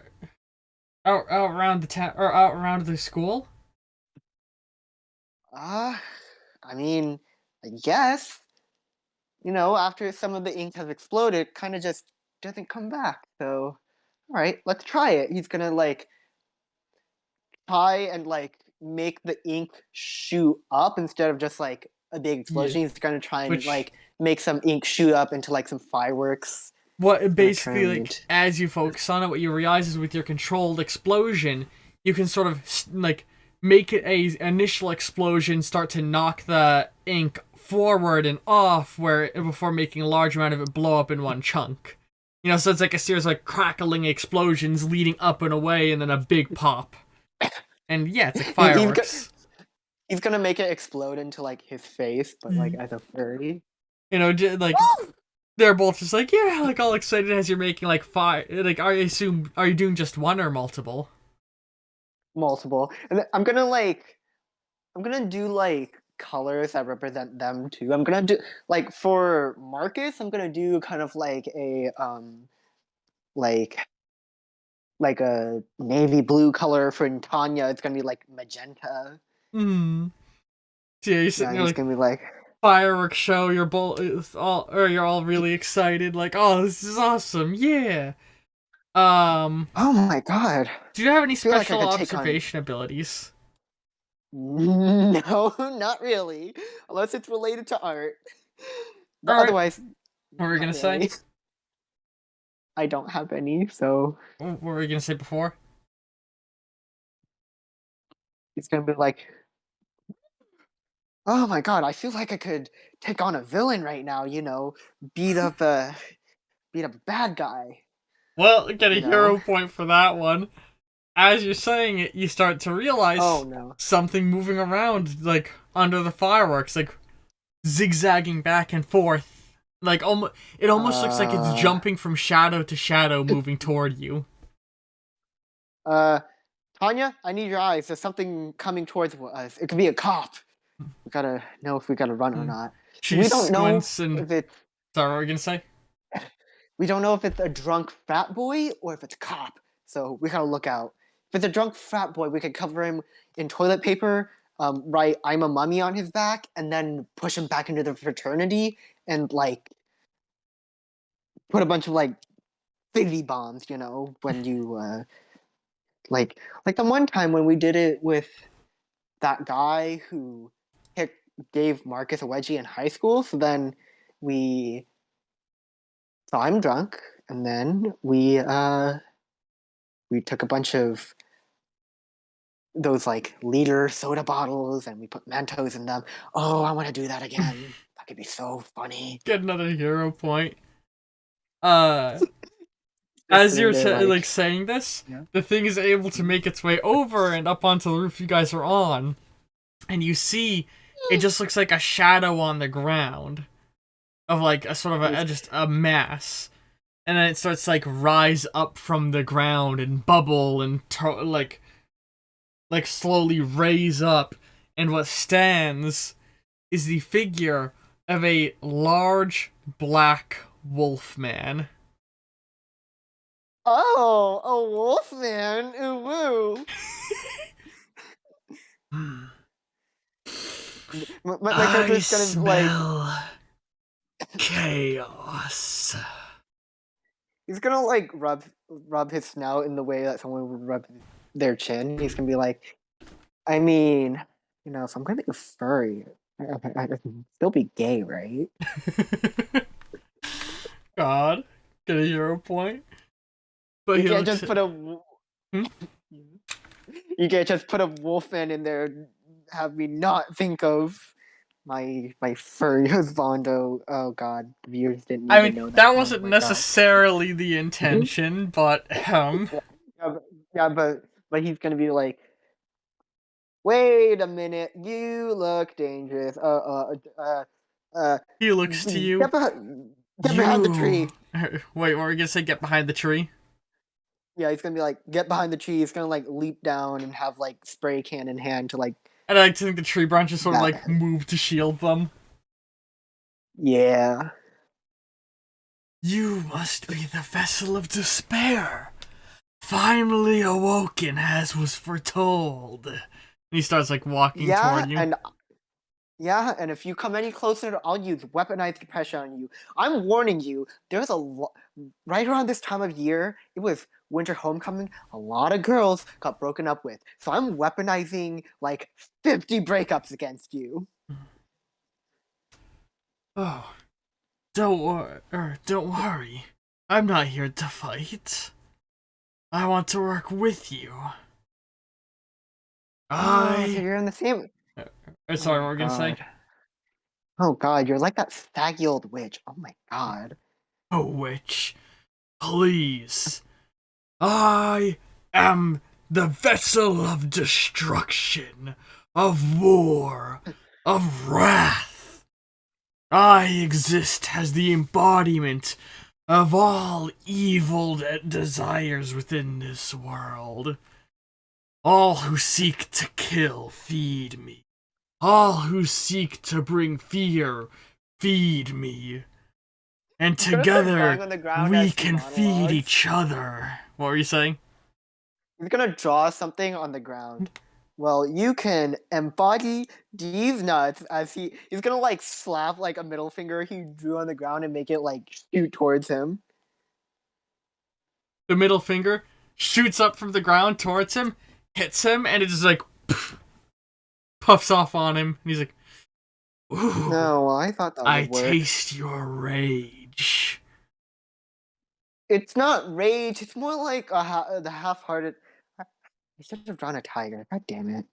around the town or out around the school? uh, I mean, I guess. After some of the ink has exploded, it kind of just doesn't come back. So, all right, let's try it. He's gonna like try and like make the ink shoot up instead of just like a big Yeah. explosion. He's gonna try and Which like make some ink shoot up into like some fireworks. what Gonna basically turn like it. as you focus on it, what you realize is with your controlled explosion, you can sort of like make it a initial explosion, start to knock the ink forward and off, where before making a large amount of it blow up in one chunk. So it's like a series of like crackling explosions leading up and away, and then a big pop. And yeah, it's like He, he's go- fireworks. he's gonna make it explode into like his face, but like as a furry. Like they're both just like yeah, like all excited as you're making like five. Like are you doing just one or multiple? Multiple, and then I'm gonna do like colors that represent them too. I'm gonna do like for Marcus, I'm gonna do kind of like a like a navy blue color. For Tanya, it's gonna be like magenta. Hmm. So yeah, you're sitting Yeah, there he's like gonna be like, fireworks show. You're all really excited. Like, oh, this is awesome. Yeah. Um. oh my god, Do you have any I feel like I special could take on. observation abilities? No, not really, unless it's related to art. All But right. otherwise, What were you not gonna say? really. I don't have any, so What were you gonna say before? it's gonna be like, oh my god, I feel like I could take on a villain right now. Beat up a beat up a bad guy. Well, get a You know. hero point for that one. As you're saying it, you start to Oh realize no. something moving around, like under the fireworks, like zigzagging back and forth. Like it almost looks like it's Uh. jumping from shadow to shadow, moving toward you. Uh. Tanya, I need your eyes. There's something coming towards us. It could be a cop. We gotta know if we gotta run or Hmm. not. She We don't know squints and if it's sorry, what were you gonna say? we don't know if it's a drunk frat boy or if it's a cop. So we gotta look out. If it's a drunk frat boy, we could cover him in toilet paper, write "I'm a mummy" on his back, and then push him back into the fraternity and like put a bunch of like fizzy bombs. When you like the one time when we did it with that guy who hit, gave Marcus a wedgie in high school. So then we so I'm drunk, and then we took a bunch of those like liter soda bottles and we put Mentos in them. Oh, I want to do that again. That could be so funny. Get another hero point. Uh, Just as sitting you're there like like, saying this, yeah. the thing is able to make its way over and up onto the roof you guys are on, and you see it just looks like a shadow on the ground of like a sort of just a mass, and then it starts to, like, rise up from the ground and bubble and like slowly raise up, and what stands is the figure of a large black wolf man. Oh, a wolf man. Ooh, woo. My I character's gonna like smell chaos. he's gonna like rub his snout in the way that someone would rub their chin. He's gonna be like, I mean, if I'm gonna be a furry, I can still be gay, right? God, get a hero point. But You he can't looks. just put a Hmm? you can't just put a wolfman in there and have me not think of my furry husbando. Oh god, viewers didn't need I to mean, know that. that Oh wasn't my god. necessarily the intention, but Yeah, yeah, but he's gonna be like, wait a minute, you look dangerous. he looks to you. Get behind the tree. You. Wait, what were you gonna say? Get behind the tree? Yeah, he's gonna be like, get behind the tree. He's gonna like leap down and have like spray can in hand to like And I like to think the tree branches sort of that. like move to shield them. Yeah. You must be the vessel of despair, finally awoken as was foretold. And he starts like walking Yeah, toward you. and if you come any closer, I'll use weaponized depression on you. I'm warning you. There's right around this time of year. It was winter homecoming. A lot of girls got broken up with, so I'm weaponizing like 50 breakups against you. Oh, don't worry. I'm not here to fight. I want to work with you. Oh, so I. you're in the same. Sorry, Oh what were you gonna say? god. Oh god, you're like that faggy old witch. Oh my god. Oh, witch, please. I am the vessel of destruction, of war, of wrath. I exist as the embodiment of all evil desires within this world. All who seek to kill, feed me. All who seek to bring fear, feed me. And He's gonna start drawing together, on the ground we as he can feed monologues. each other. What were you saying? He's gonna draw something on the ground. Well, you can embody these nuts as he's gonna like slap like a middle finger he drew on the ground and make it like shoot towards him. The middle finger shoots up from the ground towards him, hits him, and it just like puffs off on him. And he's like, "Ooh, No, well, I thought that I would work. taste your rage." It's not rage. It's more like the half-hearted. I should have drawn a tiger. God damn it.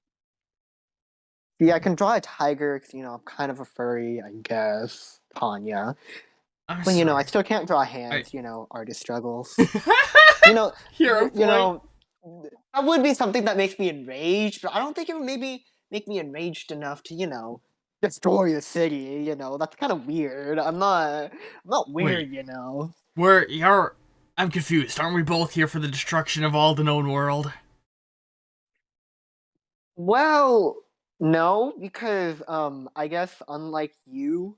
Yeah, I can draw a tiger because I'm kind of a furry, I guess. Tanya. I'm But I sorry. still can't draw I... hands. Artist struggles. you know, Hero you point. know, that would be something that makes me enraged, but I don't think it would maybe make me enraged enough to, destroy the city. That's kind of weird. I'm not Wait, weird. you're. I'm confused. Aren't we both here for the destruction of all the known world? Well, no, because I guess unlike you,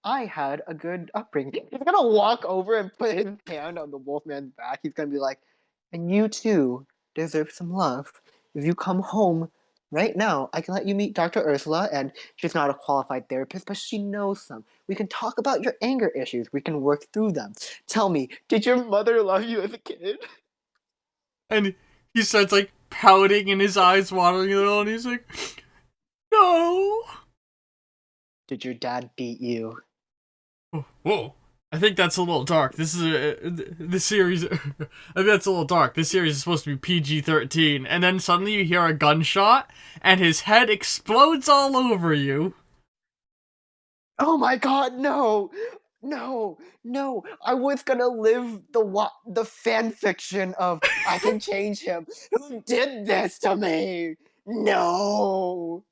I had a good upbringing. He's gonna walk over and put his hand on the wolfman's back. He's gonna be like, and you too deserve some love. If you come home right now, I can let you meet Dr. Ursula, and she's not a qualified therapist, but she knows some. We can talk about your anger issues. We can work through them. Tell me, did your mother love you as a kid? And he starts like pouting and his eyes watering a little, and he's like, "No." Did your dad beat you? Whoa. I think that's a little dark. This is the series. I think that's a little dark. This series is supposed to be PG-13, and then suddenly you hear a gunshot, and his head explodes all over you. Oh my god, no! No, no! I was gonna live the fan fiction of I can change him. Who did this to me? No!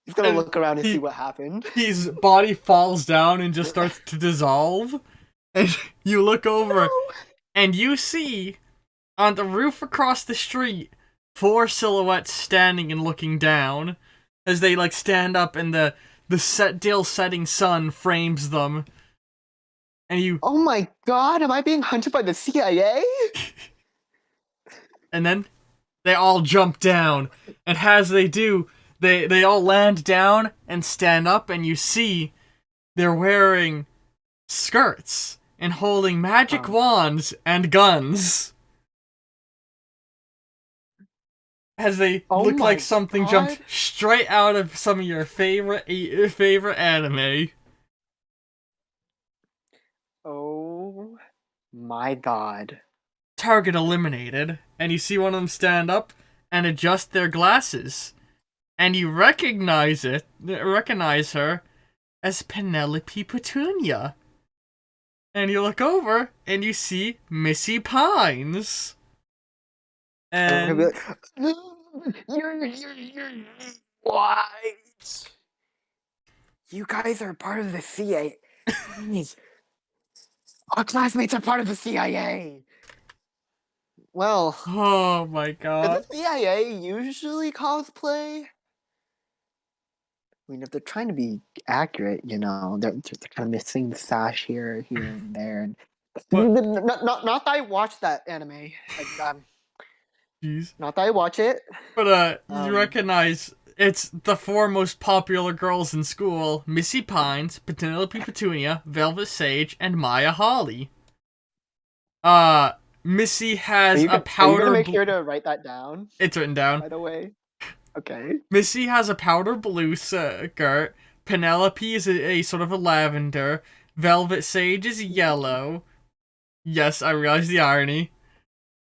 He's gonna And look around and see he what happened. his body falls down and just starts to dissolve. And you look over, and you see on the roof across the street 4 silhouettes standing and looking down as they like stand up, and the still setting sun frames them. And you Oh my god, am I being hunted by the CIA? and then they all jump down, and as they do, they all land down and stand up, and you see they're wearing skirts and holding magic wands and guns. As they Oh look like my something god. jumped straight out of some of your favorite anime. Oh my god. Target eliminated, and you see one of them stand up and adjust their glasses, and you recognize her as Penelope Petunia. And you look over and you see Missy Pines. I'm gonna And be like, you're what? You guys are part of the CIA. Our classmates are part of the CIA. Well, oh my does god. the CIA usually cosplay? I mean, if they're trying to be accurate, they're kind of missing the sash here and there, and What? not that I watch that anime. Jeez. Not that I watch it. But you Um, recognize it's the 4 most popular girls in school: Missy Pines, Penelope Petunia, Velvet Sage, and Maya Holly. Missy has a are you powder. gonna make sure to write that down? It's written down. By the way, okay. Missy has a powder blue skirt. Penelope is a sort of a lavender. Velvet Sage is yellow. Yes, I realize the irony.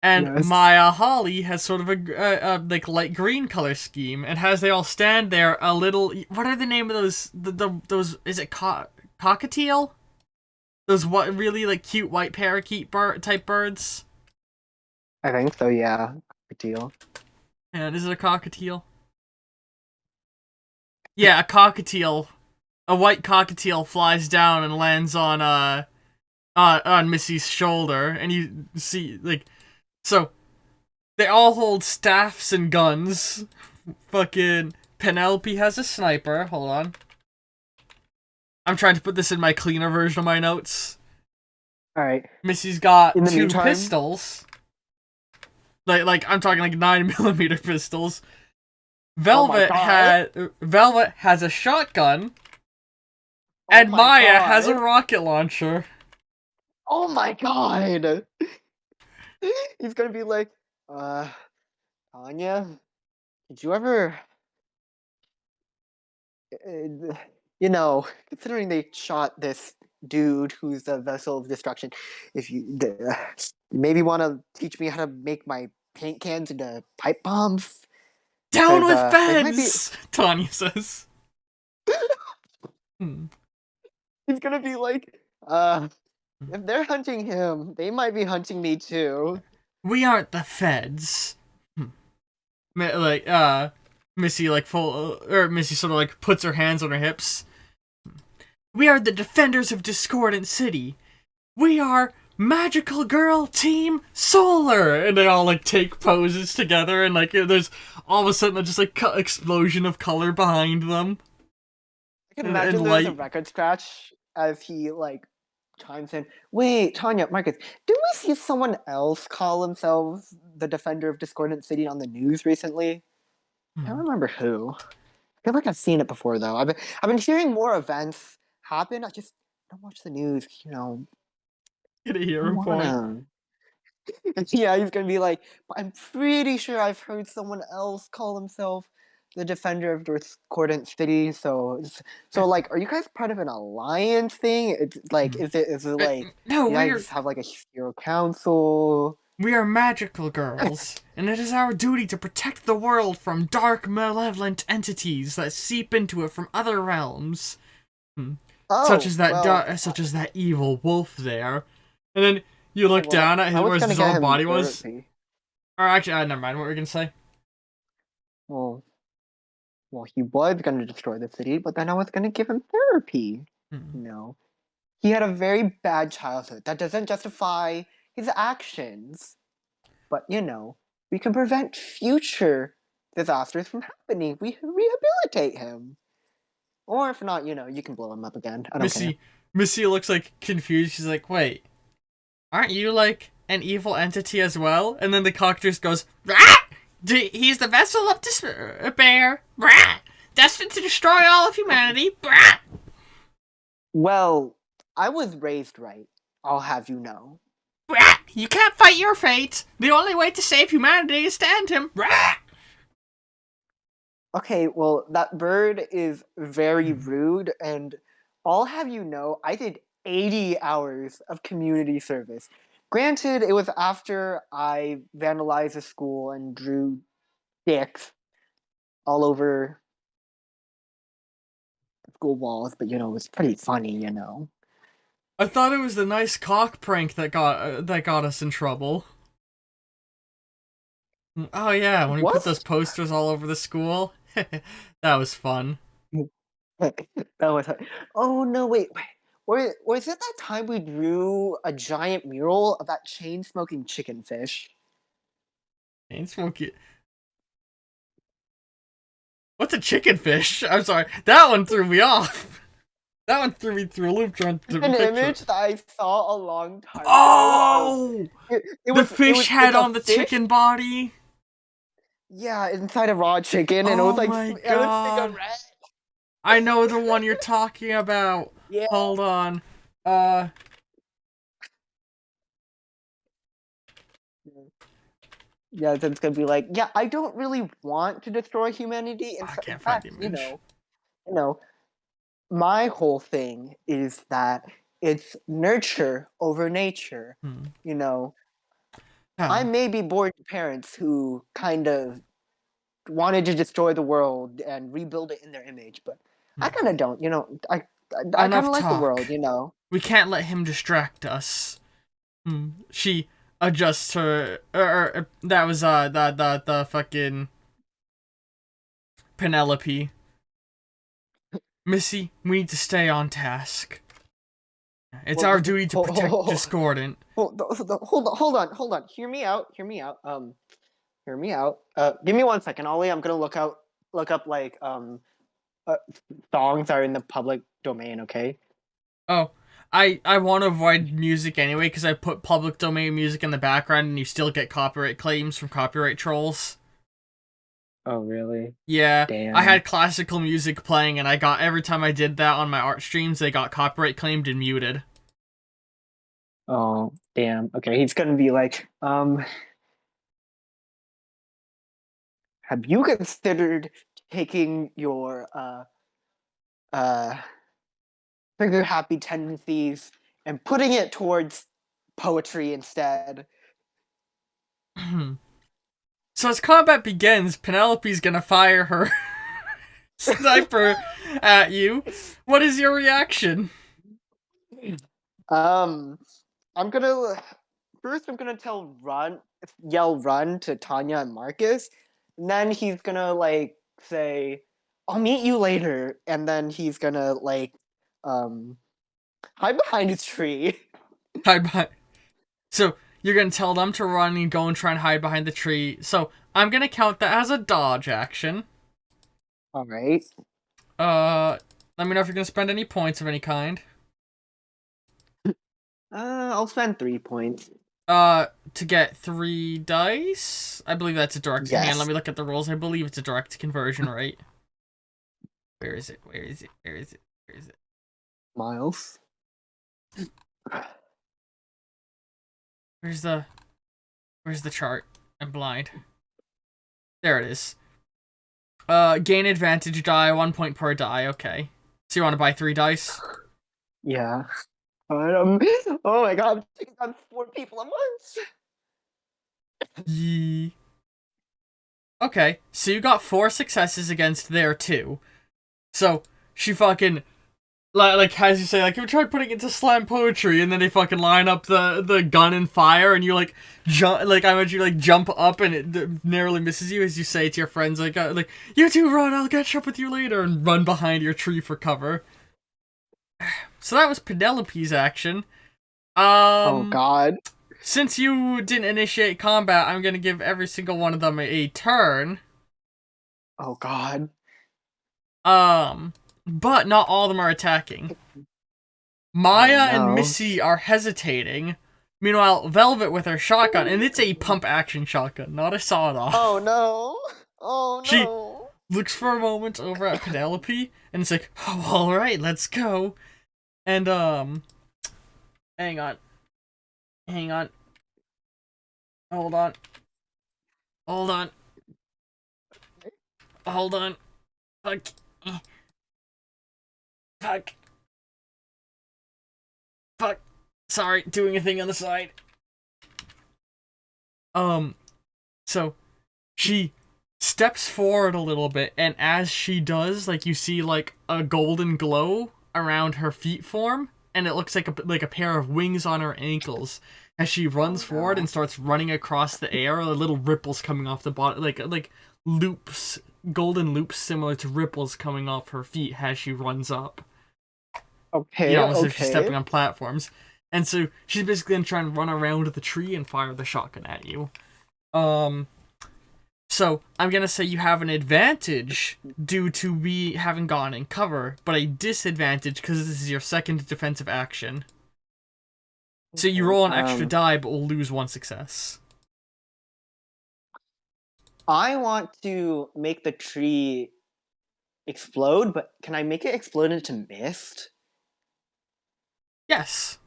And Yes. Maya Holly has sort of a like light green color scheme, and as they all stand there, a little. What are the name of those? Those is it cockatiel? Those what really like cute white parakeet type birds? I think so. Yeah, good deal. And is it a cockatiel? Yeah, a cockatiel. A white cockatiel flies down and lands on Missy's shoulder, and you see like so. They all hold staffs and guns. Fucking Penelope has a sniper. Hold on. I'm trying to put this in my cleaner version of my notes. All right. Missy's got In the 2 meantime- pistols. Like I'm talking like 9mm pistols. Oh my Velvet has a shotgun, Oh and my Maya God. has a rocket launcher. Oh my god! He's gonna be like, Tanya, did you ever, considering they shot this dude who's a vessel of destruction, if you maybe want to teach me how to make my paint cans into pipe bombs? Down 'Cause, with they might be- feds, Tanya says. He's gonna be like, if they're hunting him, they might be hunting me too. We aren't the feds. Like, Missy, like, Missy sort of, like, puts her hands on her hips. We are the defenders of Discordant City. We are Magical Girl Team Solar! And they all, like, take poses together, and, like, there's all of a sudden just, like, explosion of color behind them. I can And imagine there's a light. record scratch as he like chimes in. Wait, Tanya, Marcus, did we see someone else call themselves the Defender of Discordant City on the news recently? I don't remember who. I feel like I've seen it before though. I've been hearing more events happen. I just don't watch the news. Get a I hero don't point. wanna. Yeah, he's gonna be like, I'm pretty sure I've heard someone else call himself the defender of discordant city. So like, are you guys part of an alliance thing? It's like, is it like No, you guys have like a hero council? we are magical girls, and it is our duty to protect the world from dark, malevolent entities that seep into it from other realms, Oh, well, such as that evil wolf there. And then you look well, down at I his, was where gonna his get whole him body was. therapy. Or actually, never mind. What were we gonna say? Well, he was gonna destroy the city, but then I was gonna give him therapy. Hmm. No, he had a very bad childhood. That doesn't justify his actions. But we can prevent future disasters from happening. We rehabilitate him. Or if not, you can blow him up again. I don't care. Missy looks like confused. She's like, "Wait, aren't you like an evil entity as well?" And then the cock just goes, "Rah! He's the vessel of despair, destined to destroy all of humanity." Rah! Well, I was raised right. I'll have you know. Rah! You can't fight your fate. The only way to save humanity is to end him. Rah! Okay, well, that bird is very rude, and I'll have you know, I did 80 hours of community service. Granted, it was after I vandalized a school and drew dicks all over school walls, but it was pretty funny. I thought it was the nice cock prank that got us in trouble. Oh yeah, when we put those What? posters all over the school. That was fun. That was. Oh no! Wait. Was it that time we drew a giant mural of that chain-smoking chicken fish? Ain't smoky. What's a chicken fish? I'm sorry. That one threw me off. That one threw me through a loop trying to An picture. image that I saw a long time ago. Oh! The fish head it's on the chicken body? Yeah, inside a raw chicken, and it was Oh like my it was god. cigarette. I know the one you're talking about. Yeah. Hold on. Yeah, it's gonna be like, yeah, I don't really want to destroy humanity. I In can't find the fact, image. My whole thing is that it's nurture over nature. You know, I may be born to parents who kind of wanted to destroy the world and rebuild it in their image, but I kind of don't. I kind Enough of like the talk. world. We can't let him distract us. She adjusts her. That was the fucking Penelope. Missy, we need to stay on task. It's our duty to protect Discordant. Hold on. Hear me out. Hear me out. Give me 1 second, Ollie. I'm gonna look up like songs that are in the public domain. Okay. Oh, I want to avoid music anyway because I put public domain music in the background and you still get copyright claims from copyright trolls. Oh really? Yeah, Damn. I had classical music playing and I got every time I did that on my art streams, they got copyright claimed and muted. Oh damn. Okay, he's gonna be like, have you considered taking your trigger happy tendencies and putting it towards poetry instead? So as combat begins, Penelope's gonna fire her sniper at you. What is your reaction? I'm gonna first. I'm gonna yell run to Tanya and Marcus, and then he's gonna like say, "I'll meet you later," and then he's gonna like hide behind his tree. Hide behind. So you're gonna tell them to run and go and try and hide behind the tree. So I'm gonna count that as a dodge action. All right. Let me know if you're gonna spend any points of any kind. I'll spend 3 points. To get 3 dice. I believe that's a direct hand. Let me look at the rules. I believe it's a direct conversion, right? Where is it? Miles. Where's the chart? I'm blind. There it is. Gain advantage die, 1 point per die. Okay. So you want to buy 3 dice? Yeah. Oh my god, I'm taking on 4 people at once. Yee. Okay, so you got 4 successes against their 2. So she fucking like as you say, like you tried putting it into slam poetry, and then they fucking line up the gun and fire, and you like jump, like I imagine you like jump up, and it narrowly misses you as you say to your friends like you two run, I'll catch up with you later, and run behind your tree for cover. So that was Penelope's action. Oh god. Since you didn't initiate combat, I'm gonna give every single one of them a turn. Oh god. But not all of them are attacking. Maya Oh, and no. Missy are hesitating. Meanwhile, Velvet with her shotgun, and it's a pump action shotgun, not a sawed off. Oh no. Oh She no. looks for a moment over at Penelope, and it's like, oh, alright, let's go. And, hang on. Hang on. Hold on. Hold on. Hold on. Fuck. Fuck. Fuck. Sorry, doing a thing on the side. So she steps forward a little bit, and as she does, like you see like a golden glow around her feet form, and it looks like a pair of wings on her ankles. As she runs forward and starts running across the air, little ripples coming off the bottom, like loops, golden loops similar to ripples coming off her feet as she runs up. Okay, Almost as if okay. she's stepping on platforms. And so she's basically gonna try and run around the tree and fire the shotgun at you. So I'm gonna say you have an advantage due to me having gone in cover, but a disadvantage because this is your second defensive action. So you roll an extra die, but will lose 1 success. I want to make the tree explode, but can I make it explode into mist? Yes.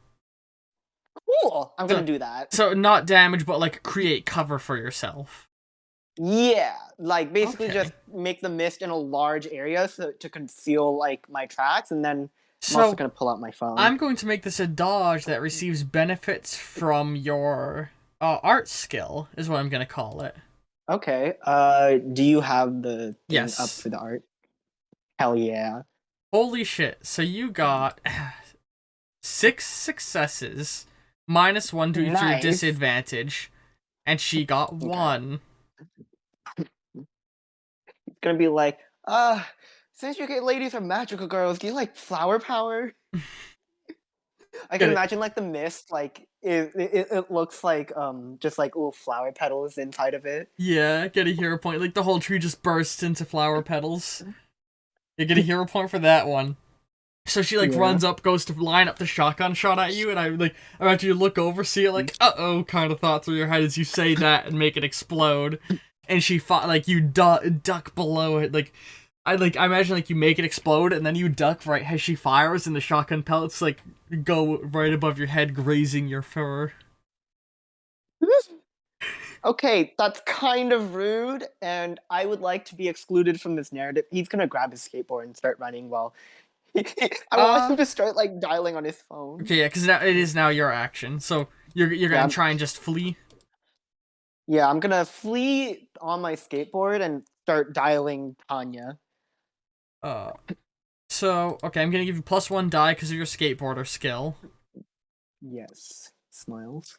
Cool. I'm gonna do that. So not damage, but like create cover for yourself. Yeah, like basically Okay. just make the mist in a large area so to conceal like my tracks, and then I'm So also gonna pull out my phone. I'm going to make this a dodge that receives benefits from your art skill, is what I'm gonna call it. Okay. Do you have the thing Yes. up for the art? Hell yeah. Holy shit. So you got 6 successes, -1 due to your Nice. disadvantage, and she got 1. It's gonna be like, since you get ladies are magical girls, do you like flower power? I can imagine like the mist, like it looks like just like little flower petals inside of it. Yeah, get a hero point. Like the whole tree just bursts into flower petals. You get a hero point for that one. So she like runs up, goes to line up the shotgun shot at you, and I like after you look over, see it like uh-oh kind of thought through your head as you say that and make it explode. And she fought like you duck below it, like I imagine like you make it explode and then you duck right as she fires, and the shotgun pellets like go right above your head, grazing your fur. Okay, that's kind of rude, and I would like to be excluded from this narrative. He's gonna grab his skateboard and start running while I want him to start like dialing on his phone. Okay, yeah, because now it is now your action, so you're gonna Yeah. try and just flee. Yeah, I'm gonna flee on my skateboard and start dialing Tanya. So okay, I'm gonna give you +1 die because of your skateboarder skill. Yes. Smiles.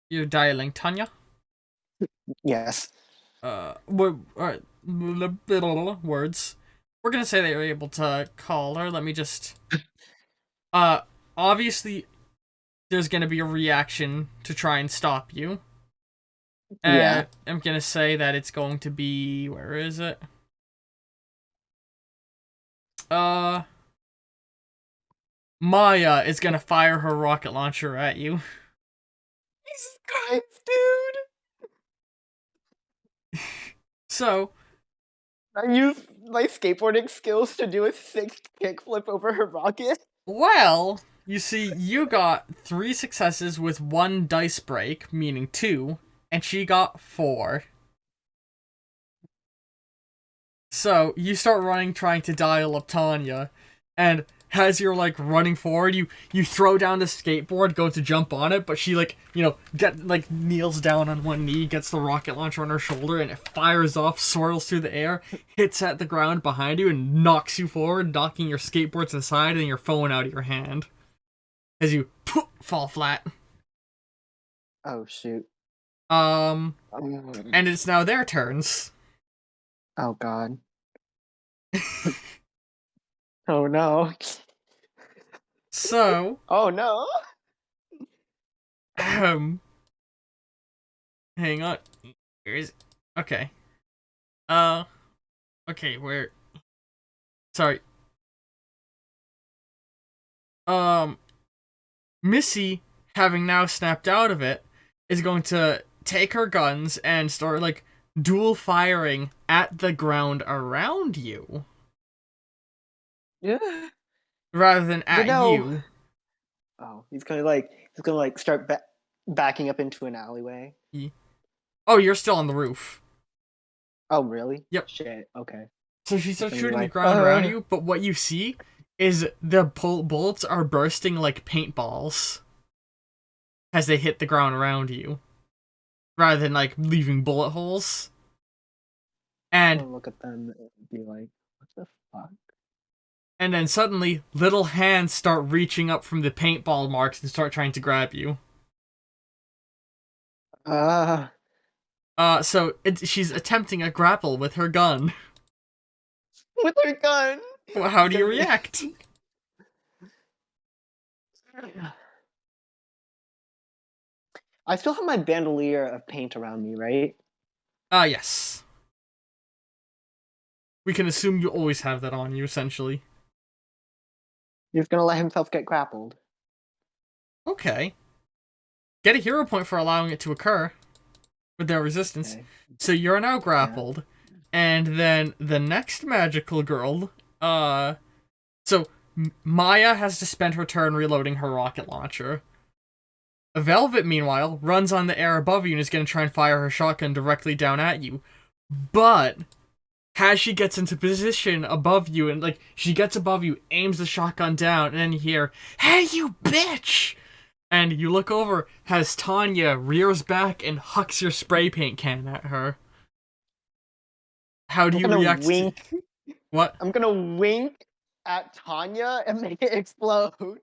You're dialing Tanya. Yes. Alright, words. We're gonna say they were able to call her. Let me just. Obviously, there's gonna be a reaction to try and stop you. Yeah. I'm gonna say that it's going to be. Where is it? Maya is gonna fire her rocket launcher at you. Jesus Christ, dude! So, I use my skateboarding skills to do a sick kickflip over her rocket. well, you see, you got 3 successes with 1 dice break, meaning 2, and she got 4. So you start running, trying to dial up Tanya, and as you're like running forward, you throw down the skateboard, go to jump on it, but she like kneels down on one knee, gets the rocket launcher on her shoulder, and it fires off, swirls through the air, hits at the ground behind you, and knocks you forward, knocking your skateboard to the side and your phone out of your hand as you fall flat. Oh shoot. Um, Oh, and it's now their turns. oh god. Oh no. So, Oh no. hang on. Here's okay. Okay, where? Sorry. Missy, having now snapped out of it, is going to take her guns and start like dual firing at the ground around you Yeah. rather than at you. Oh, he's gonna start backing up into an alleyway. Oh, you're still on the roof. Oh really? Yep. Shit. Okay. So she starts shooting the like, ground around you, but what you see is the bullets are bursting like paintballs as they hit the ground around you, rather than like leaving bullet holes. I'm And gonna look at them and be like, what the fuck? and then suddenly, little hands start reaching up from the paintball marks and start trying to grab you. So she's attempting a grapple with her gun. With her gun. Well, how do you react? I still have my bandolier of paint around me, right? Yes. We can assume you always have that on you, essentially. He's gonna let himself get grappled. Okay. Get a hero point for allowing it to occur with no resistance. Okay. So you're now grappled. Yeah. And then the next magical girl, so Maya has to spend her turn reloading her rocket launcher. Velvet, meanwhile, runs on the air above you and is going to try and fire her shotgun directly down at you. But as she gets into position above you, and like she gets above you, aims the shotgun down, and then you hear, "Hey, you bitch!" And you look over as Tanya rears back and hucks your spray paint can at her. How do you react? Wink. What? I'm gonna wink at Tanya and make it explode.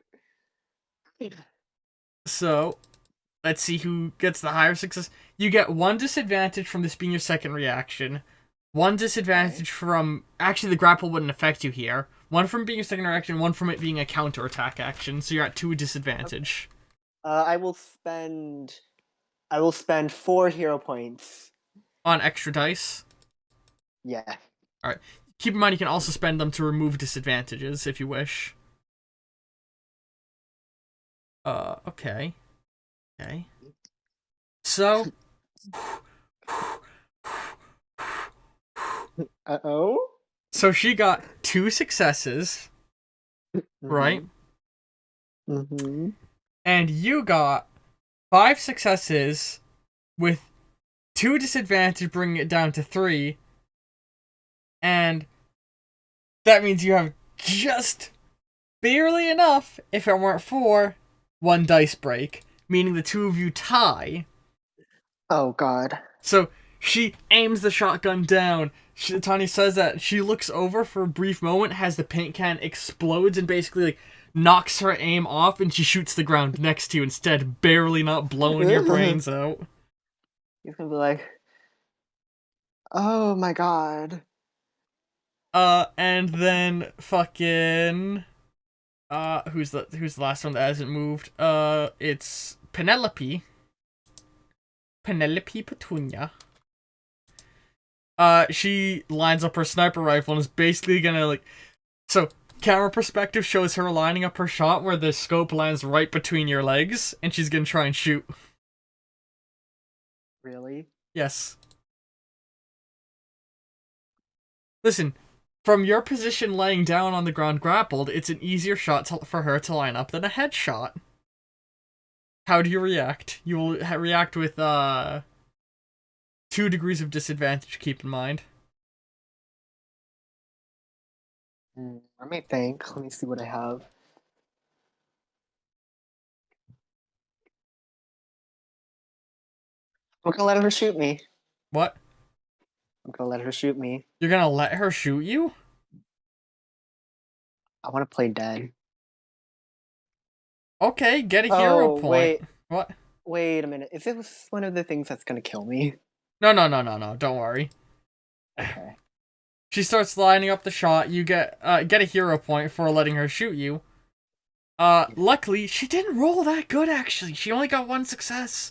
So, let's see who gets the higher success. You get one disadvantage from this being your second reaction. One disadvantage from... Actually, the grapple wouldn't affect you here. One from being a second reaction, one from it being a counterattack action. So you're at 2 disadvantage. I will spend 4 hero points. On extra dice? Yeah. Alright. Keep in mind you can also spend them to remove disadvantages if you wish. Okay. Okay. So... Uh-oh? So she got 2 successes, right? Mm-hmm. And you got 5 successes with 2 disadvantage, bringing it down to 3. And that means you have just barely enough, if it weren't for 1 dice break, meaning the 2 of you tie. Oh, God. So she aims the shotgun down. Tanya says that she looks over for a brief moment, has the paint can explodes, and basically like knocks her aim off, and she shoots the ground next to you instead, barely not blowing your brains out. He's gonna be like, oh my God. And then fucking who's the last one that hasn't moved? It's Penelope Petunia. She lines up her sniper rifle and is basically gonna like... So, camera perspective shows her lining up her shot where the scope lands right between your legs, and she's gonna try and shoot. Really? Yes. Listen, from your position laying down on the ground grappled, it's an easier shot for her to line up than a headshot. How do you react? You will react with, 2 degrees of disadvantage, keep in mind. Let me think. Let me see what I have. I'm gonna let her shoot me. What? I'm gonna let her shoot me. You're gonna let her shoot you? I want to play dead. Okay, get a hero Oh, point. What? wait a minute. Is this one of the things that's gonna kill me? No. Don't worry. Okay. She starts lining up the shot. You get a hero point for letting her shoot you. Luckily, she didn't roll that good, actually. She only got 1 success.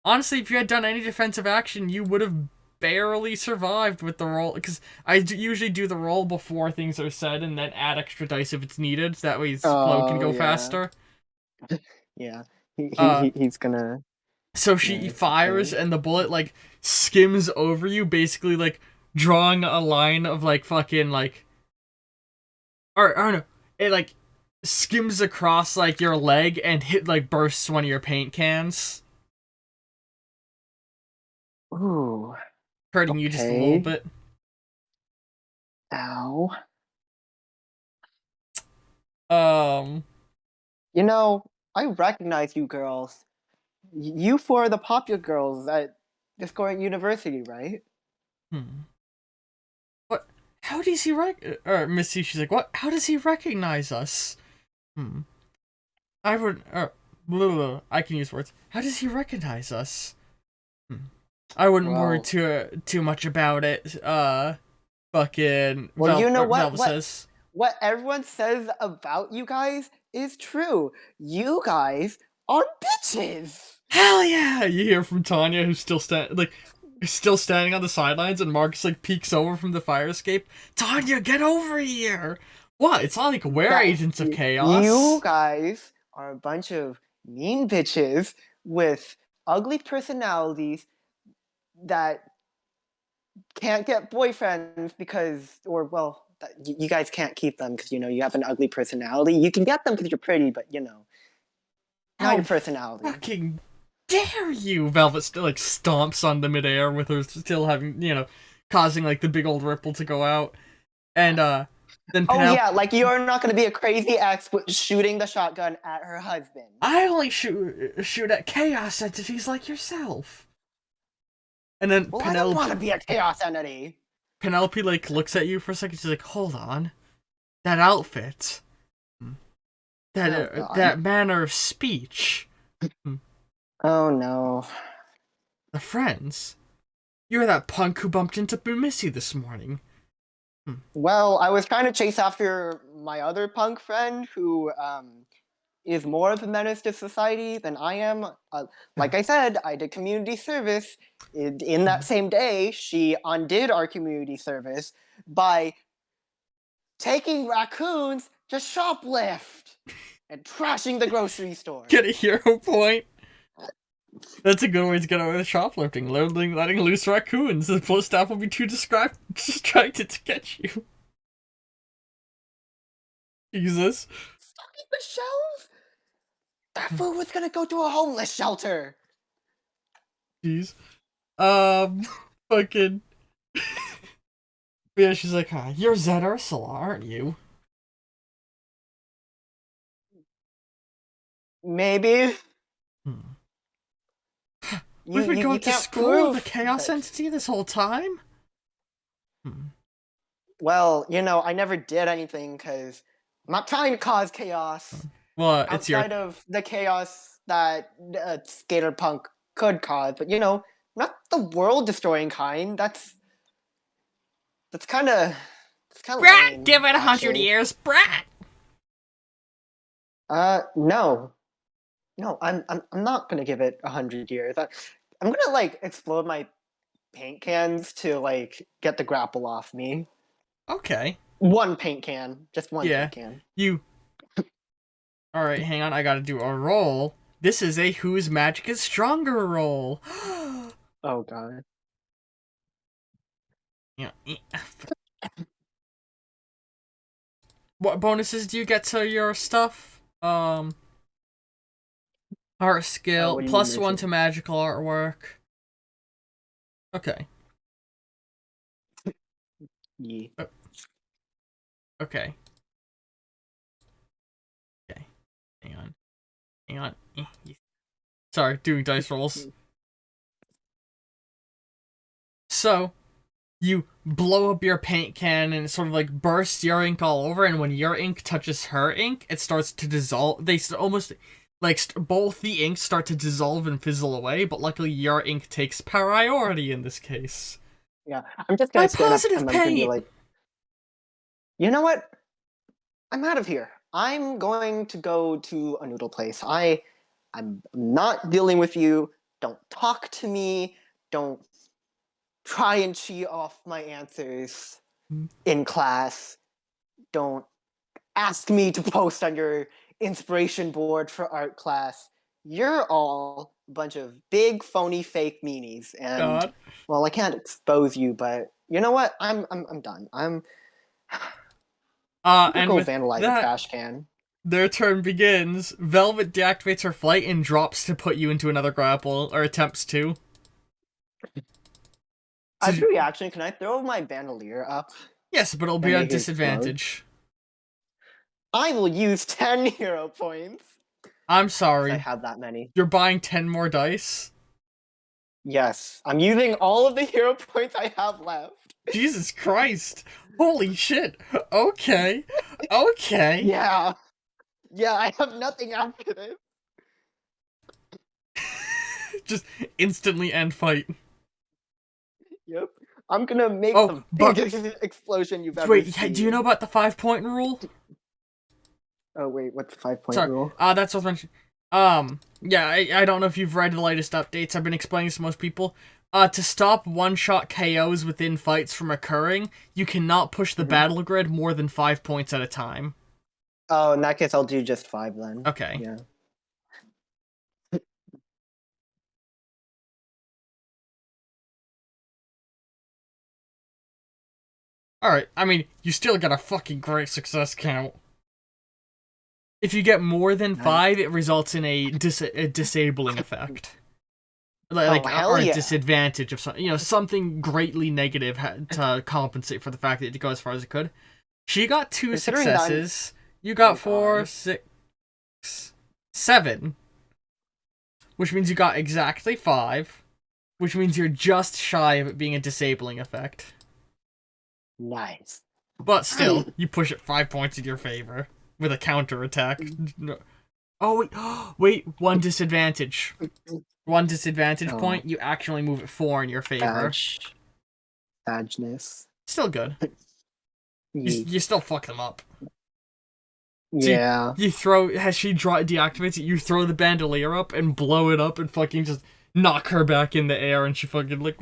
Honestly, if you had done any defensive action, you would have barely survived with the roll. Because usually do the roll before things are said and then add extra dice if it's needed. That way his flow can Oh go yeah, faster. yeah. Uh, He's gonna. so Yeah, she it's okay. fires and the bullet, like, skims over you, basically, like, drawing a line of, like, fucking, like... Or, I don't know. It, like, skims across, like, your leg and bursts one of your paint cans, Ooh. hurting you just a little Okay. bit. Ow. Um, You know, I recognize you girls. You four are the popular girls at Discord University, right? hmm. What? How does he or Missy, she's like, what? How does he recognize us? Hmm. I would, blah, blah, blah. I can use words. How does he recognize us? Hmm. I wouldn't worry Well, too much about it. Fucking you know what? Velva says. What everyone says about you guys is true. You guys are bitches. Hell yeah! You hear from Tanya, who's still standing on the sidelines, and Marcus like peeks over from the fire escape. Tanya, get over here! What? It's not like we're That agents of you chaos. guys are a bunch of mean bitches with ugly personalities that can't get boyfriends because, or well, you guys can't keep them because you have an ugly personality. You can get them because you're pretty, but not How your personality. fucking dare you? Velvet still like stomps on the midair with her still having causing like the big old ripple to go out, and then Oh Penelope. yeah, like you're not gonna be a crazy ex shooting the shotgun at her husband. I only shoot at chaos entities like yourself. And then Well, I don't want to be a chaos entity. Penelope like looks at you for a second. She's like, "Hold on, that outfit, Oh god. that manner of speech, Oh no. the friends. You're that punk who bumped into Missy this morning." Well, I was trying to chase after my other punk friend who is more of a menace to society than I am. Like I said, I did community service. In that same day, she undid our community service by taking raccoons to shoplift and trashing the grocery store. Get a hero point. That's a good way to get away with shoplifting. Letting loose raccoons. The post staff will be too distracted to catch you. Jesus. Stocking the shelves? That food was gonna go to a homeless shelter. Jeez. Fucking. Yeah, she's like, you're Zed Ursula, aren't you? Maybe. Hmm. You, We've been you, going you to can't school with a prove chaos that. entity this whole time? Hmm. Well, I never did anything because I'm not trying to cause chaos Well, it's your. outside of the chaos that Skater Punk could cause. But not the world destroying kind. That's kind of Brat, lame, give it 100 actually. years, brat! No, no, I'm not gonna give it 100 years. I'm gonna explode my paint cans to get the grapple off me. Okay. One paint can, just one Yeah. paint can. You. Alright, hang on, I gotta do a roll. This is a whose magic is stronger roll. Oh god. Yeah. What bonuses do you get to your stuff? Art skill, What do you mean +1 to missing? magical artwork. Okay. Yeah. Okay. Hang on. Hang on. Sorry, doing dice rolls. So, you blow up your paint can and it sort of like bursts your ink all over, and when your ink touches her ink, it starts to dissolve. They almost like both the inks start to dissolve and fizzle away, but luckily your ink takes priority in this case. Yeah, I'm just gonna stand up positive and I'm gonna be paint! like, you know what? I'm out of here. I'm going to go to a noodle place. I'm not dealing with you. Don't talk to me. Don't try and cheat off my answers in class. Don't ask me to post on your inspiration board for art class. You're all a bunch of big, phony, fake meanies. And, God. well, I can't expose you, but you know what? I'm done. I'm And go with vandalize that, a trash can. their turn begins. Velvet deactivates her flight and drops to put you into another grapple, or attempts to. As a reaction, can I throw my bandolier up? Yes, but it'll be at a disadvantage. I will use 10 hero points. I'm sorry. I have that many. You're buying 10 more dice? Yes, I'm using all of the hero points I have left. Jesus Christ. Holy shit. Okay. Okay. Yeah. Yeah, I have nothing after this. Just instantly end fight. Yep. I'm gonna make the biggest explosion you've ever seen. Wait, do you know about the 5-point rule? Oh, wait, what's the 5-point rule? That's what I was mentioning. Yeah, I don't know if you've read the latest updates. I've been explaining this to most people. To stop one-shot KOs within fights from occurring, you cannot push the battle grid more than 5 points at a time. Oh, in that case, I'll do just 5 then. Okay. Yeah. Alright, I mean, you still got a fucking great success count. If you get more than 5, it results in a disabling effect. Like or a disadvantage of something, something greatly negative to compensate for the fact that it goes as far as it could. She got 2 successes. You got 4, 6, 7. Which means you got exactly 5. Which means you're just shy of it being a disabling effect. Nice. But still, you push it 5 points in your favor with a counter attack. Oh wait, one disadvantage. One disadvantage point, you actually move it 4 in your favor. Badgeness. Still good. You still fuck them up. Yeah. So you throw, as she deactivates it, you throw the bandolier up and blow it up and fucking just knock her back in the air, and she fucking like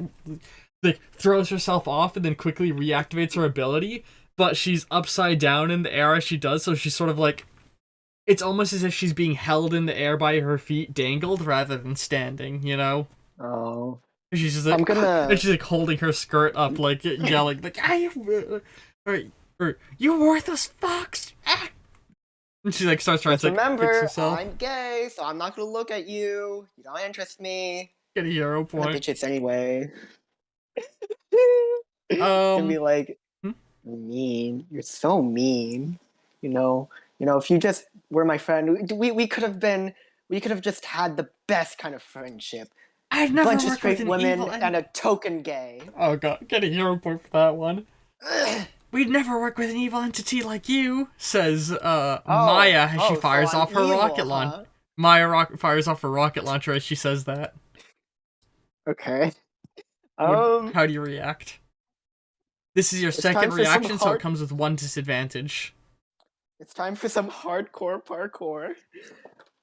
throws herself off and then quickly reactivates her ability, but she's upside down in the air as she does, so she's sort of like, it's almost as if she's being held in the air by her feet, dangled, rather than standing, you know? Oh. She's just like, and she's like holding her skirt up, like yelling, like, you worthless fox! Ah! And she like starts trying to fix herself. I'm gay, so I'm not gonna look at you. You don't interest me. Get a hero point. Bitches anyway. And be like, mean. You're so mean. You know, if you just were my friend, we could have just had the best kind of friendship. I've never bunch of straight women and a token gay. Oh god, get a hero point for that one. We'd never work with an evil entity like you, says Maya as she fires off her rocket launcher. Maya fires off her rocket launcher as she says that. Okay. How do you react? This is your second reaction, so it comes with 1 disadvantage. It's time for some hardcore parkour.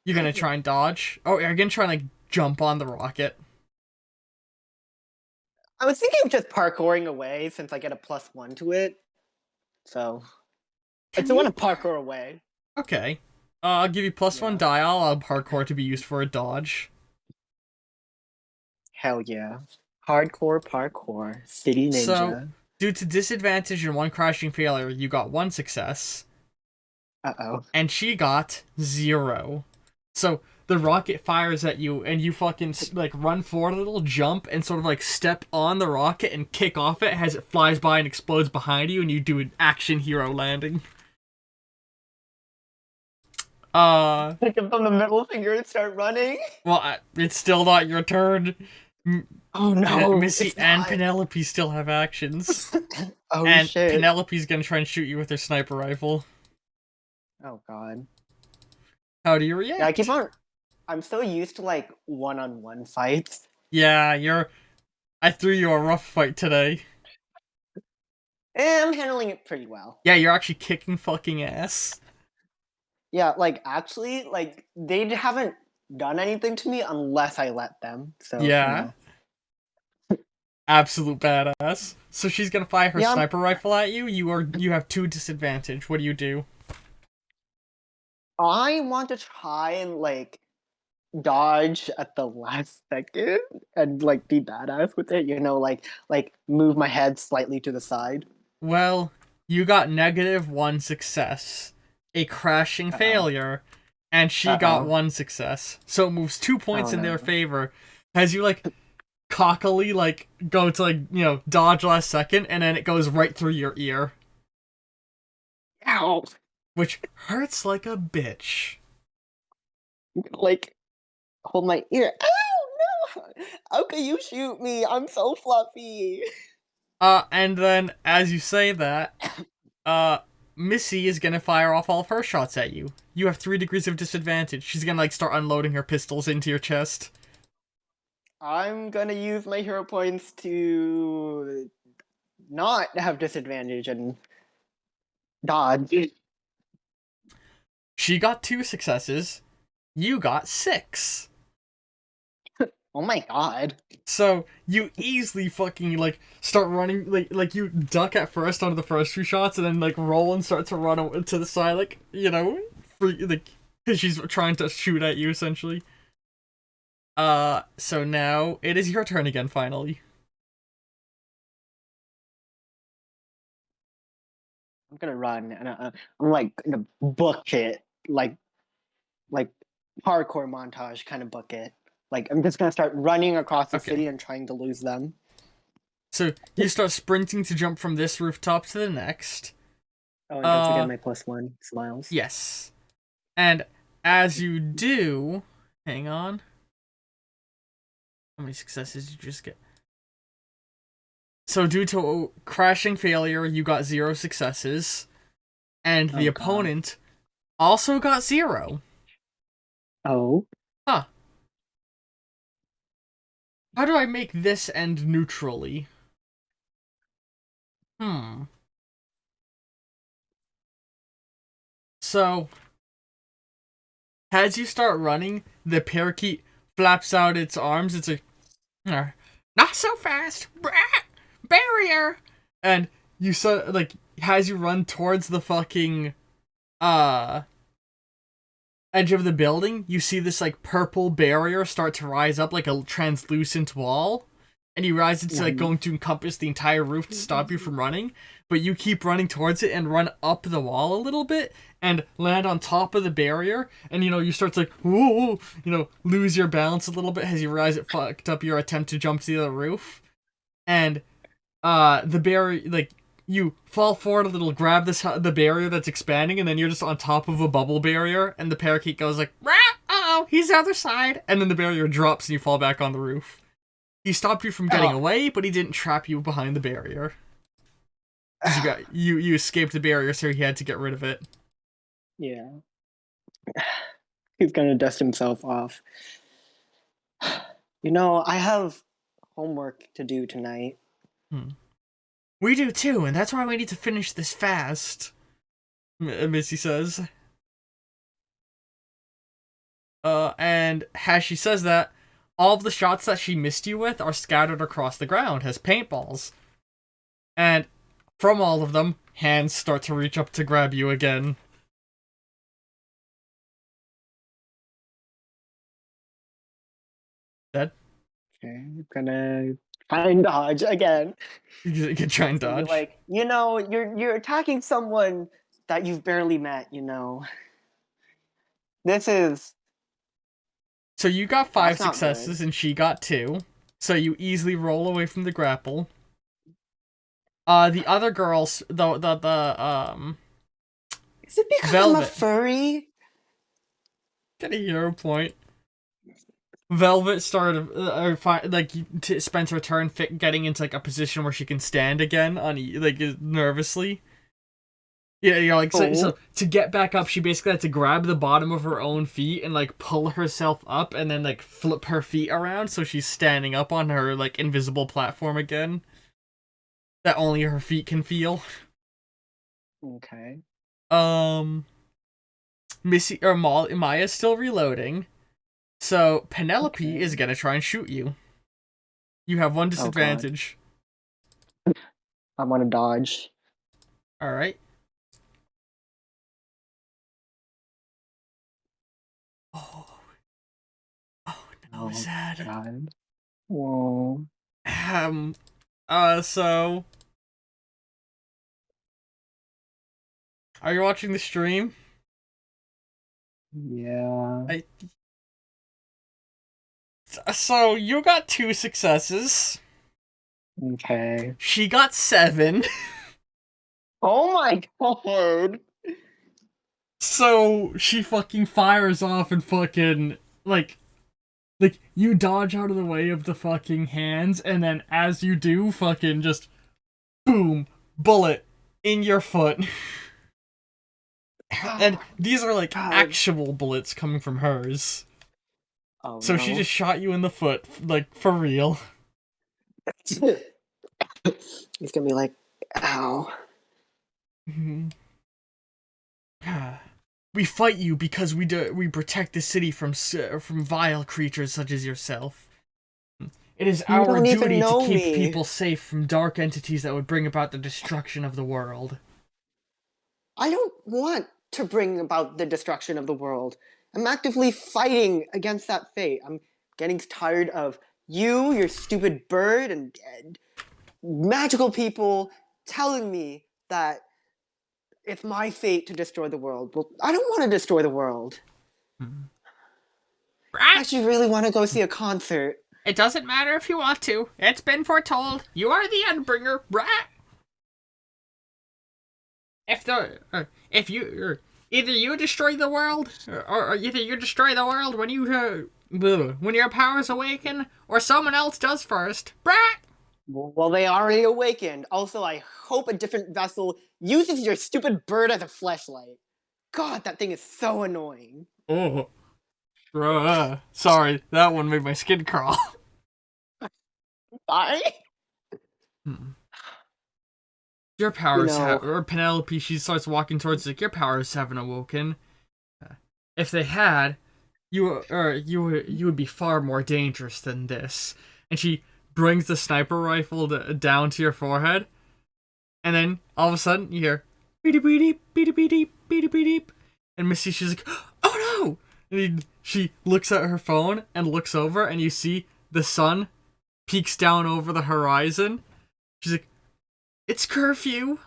You're gonna try and dodge? Oh, you're gonna try and like jump on the rocket? I was thinking of just parkouring away since I get a +1 to it. So I just want to parkour away. Okay. I'll give you +1 die. I'll allow parkour to be used for a dodge. Hell yeah. Hardcore parkour. City Ninja. So, due to disadvantage and 1 crashing failure, you got 1 success. Uh-oh. And she got 0. So, the rocket fires at you, and you fucking, like, run forward a little, jump, and sort of, like, step on the rocket and kick off it as it flies by and explodes behind you, and you do an action hero landing. Pick up on the middle finger and start running. Well, it's still not your turn. Oh no, Missy it's and not. Penelope still have actions. Oh And shit. Penelope's gonna try and shoot you with her sniper rifle. Oh god. How do you Yeah, react? I'm so used to like one-on-one fights. Yeah, I threw you a rough fight today. And I'm handling it pretty well. Yeah, you're actually kicking fucking ass. Yeah, like actually, like they haven't done anything to me unless I let them. So, Yeah, absolute badass. So she's gonna fire her Yeah, sniper rifle at you. You have 2 disadvantage. What do you do? I want to try and like dodge at the last second and like be badass with it, like move my head slightly to the side. Well, you got -1 success, a crashing Uh-oh. failure, and she got Uh-oh. 1 success. So it moves 2 Oh points in their no. favor. As you like cockily like go to like dodge last second, and then it goes right through your ear, Ow! which hurts like a bitch. Like hold my ear. Ow no! How can you shoot me? I'm so fluffy. And then as you say that, uh, Missy is gonna fire off all of her shots at you. You have 3 degrees of disadvantage. She's gonna like start unloading her pistols into your chest. I'm gonna use my hero points to not have disadvantage and dodge. She got 2 successes. You got 6. Oh my god. So you easily fucking like start running like you duck at first onto the first 2 shots and then like roll and start to run to the side like like cause she's trying to shoot at you essentially. So now it is your turn again finally. I'm gonna run and I'm like gonna book it like parkour montage kind of book it. Like I'm just gonna start running across the Okay. city and trying to lose them. So you start sprinting to jump from this rooftop to the next. Oh, and don't forget my +1 smiles. Yes. And as you do, hang on. How many successes did you just get? So due to a crashing failure, you got 0 successes. And the Oh, God. opponent also got 0. Oh. Huh. How do I make this end neutrally? So, as you start running, the parakeet flaps out its arms. It's like, not so fast, barrier. And you like as you run towards the fucking edge of the building, you see this like purple barrier start to rise up like a translucent wall. And you realize it's like going to encompass the entire roof to stop you from running, but you keep running towards it and run up the wall a little bit and land on top of the barrier, and you start to like whoa, lose your balance a little bit as you realize it fucked up your attempt to jump to the other roof, and the barrier like you fall forward a little, grab the barrier that's expanding, and then you're just on top of a bubble barrier, and the parakeet goes like, uh-oh, he's the other side, and then the barrier drops and you fall back on the roof. He stopped you from getting away, but he didn't trap you behind the barrier. You escaped the barrier, so he had to get rid of it. Yeah. He's gonna dust himself off. I have homework to do tonight. We do too, and that's why we need to finish this fast, Missy says. And as she says that, all of the shots that she missed you with are scattered across the ground as paintballs. And from all of them, hands start to reach up to grab you again. Dead? Okay, I'm gonna try and dodge again. You can try and dodge. Like, you're attacking someone that you've barely met, This is... So you got 5 That's not successes good. and she got 2. So you easily roll away from the grapple. The other girls, Is it because I'm a Velvet. furry? Get a hero point. Velvet started, spends her turn getting into like a position where she can stand again nervously. Yeah, like so to get back up, she basically had to grab the bottom of her own feet and like pull herself up, and then like flip her feet around so she's standing up on her like invisible platform again that only her feet can feel. Okay. Missy or Maya's still reloading. So Penelope Okay. is gonna try and shoot you. You have one disadvantage. I want to dodge. All right. Oh, no, sad. God. Whoa. So are you watching the stream? Yeah. So you got 2 successes. Okay. She got 7. Oh my god. So she fucking fires off and fucking like you dodge out of the way of the fucking hands, and then as you do, fucking just boom, bullet in your foot. And these are like actual bullets coming from hers. Oh, so no. she just shot you in the foot, like for real. It's gonna be like, ow. We fight you because we protect the city from vile creatures such as yourself. It is our duty to keep people safe from dark entities that would bring about the destruction of the world. I don't want to bring about the destruction of the world. I'm actively fighting against that fate. I'm getting tired of you, your stupid bird, and magical people telling me that it's my fate to destroy the world. Well, I don't want to destroy the world. I actually really want to go see a concert. It doesn't matter if you want to. It's been foretold. You are the Endbringer, right? If you either you destroy the world, or either you destroy the world when your powers awaken, or someone else does first, right? Well, they already awakened. Also, I hope a different vessel uses your stupid bird as a fleshlight. God, that thing is so annoying. Oh. Sorry, that one made my skin crawl. Bye. Your powers or Penelope, she starts walking towards your powers haven't awoken. If they had, you would be far more dangerous than this. And she brings the sniper rifle down to your forehead, and then all of a sudden you hear beep beep beep beep beep beep, and Missy, she's like, oh no! And she looks at her phone and looks over, and you see the sun peeks down over the horizon. She's like, it's curfew.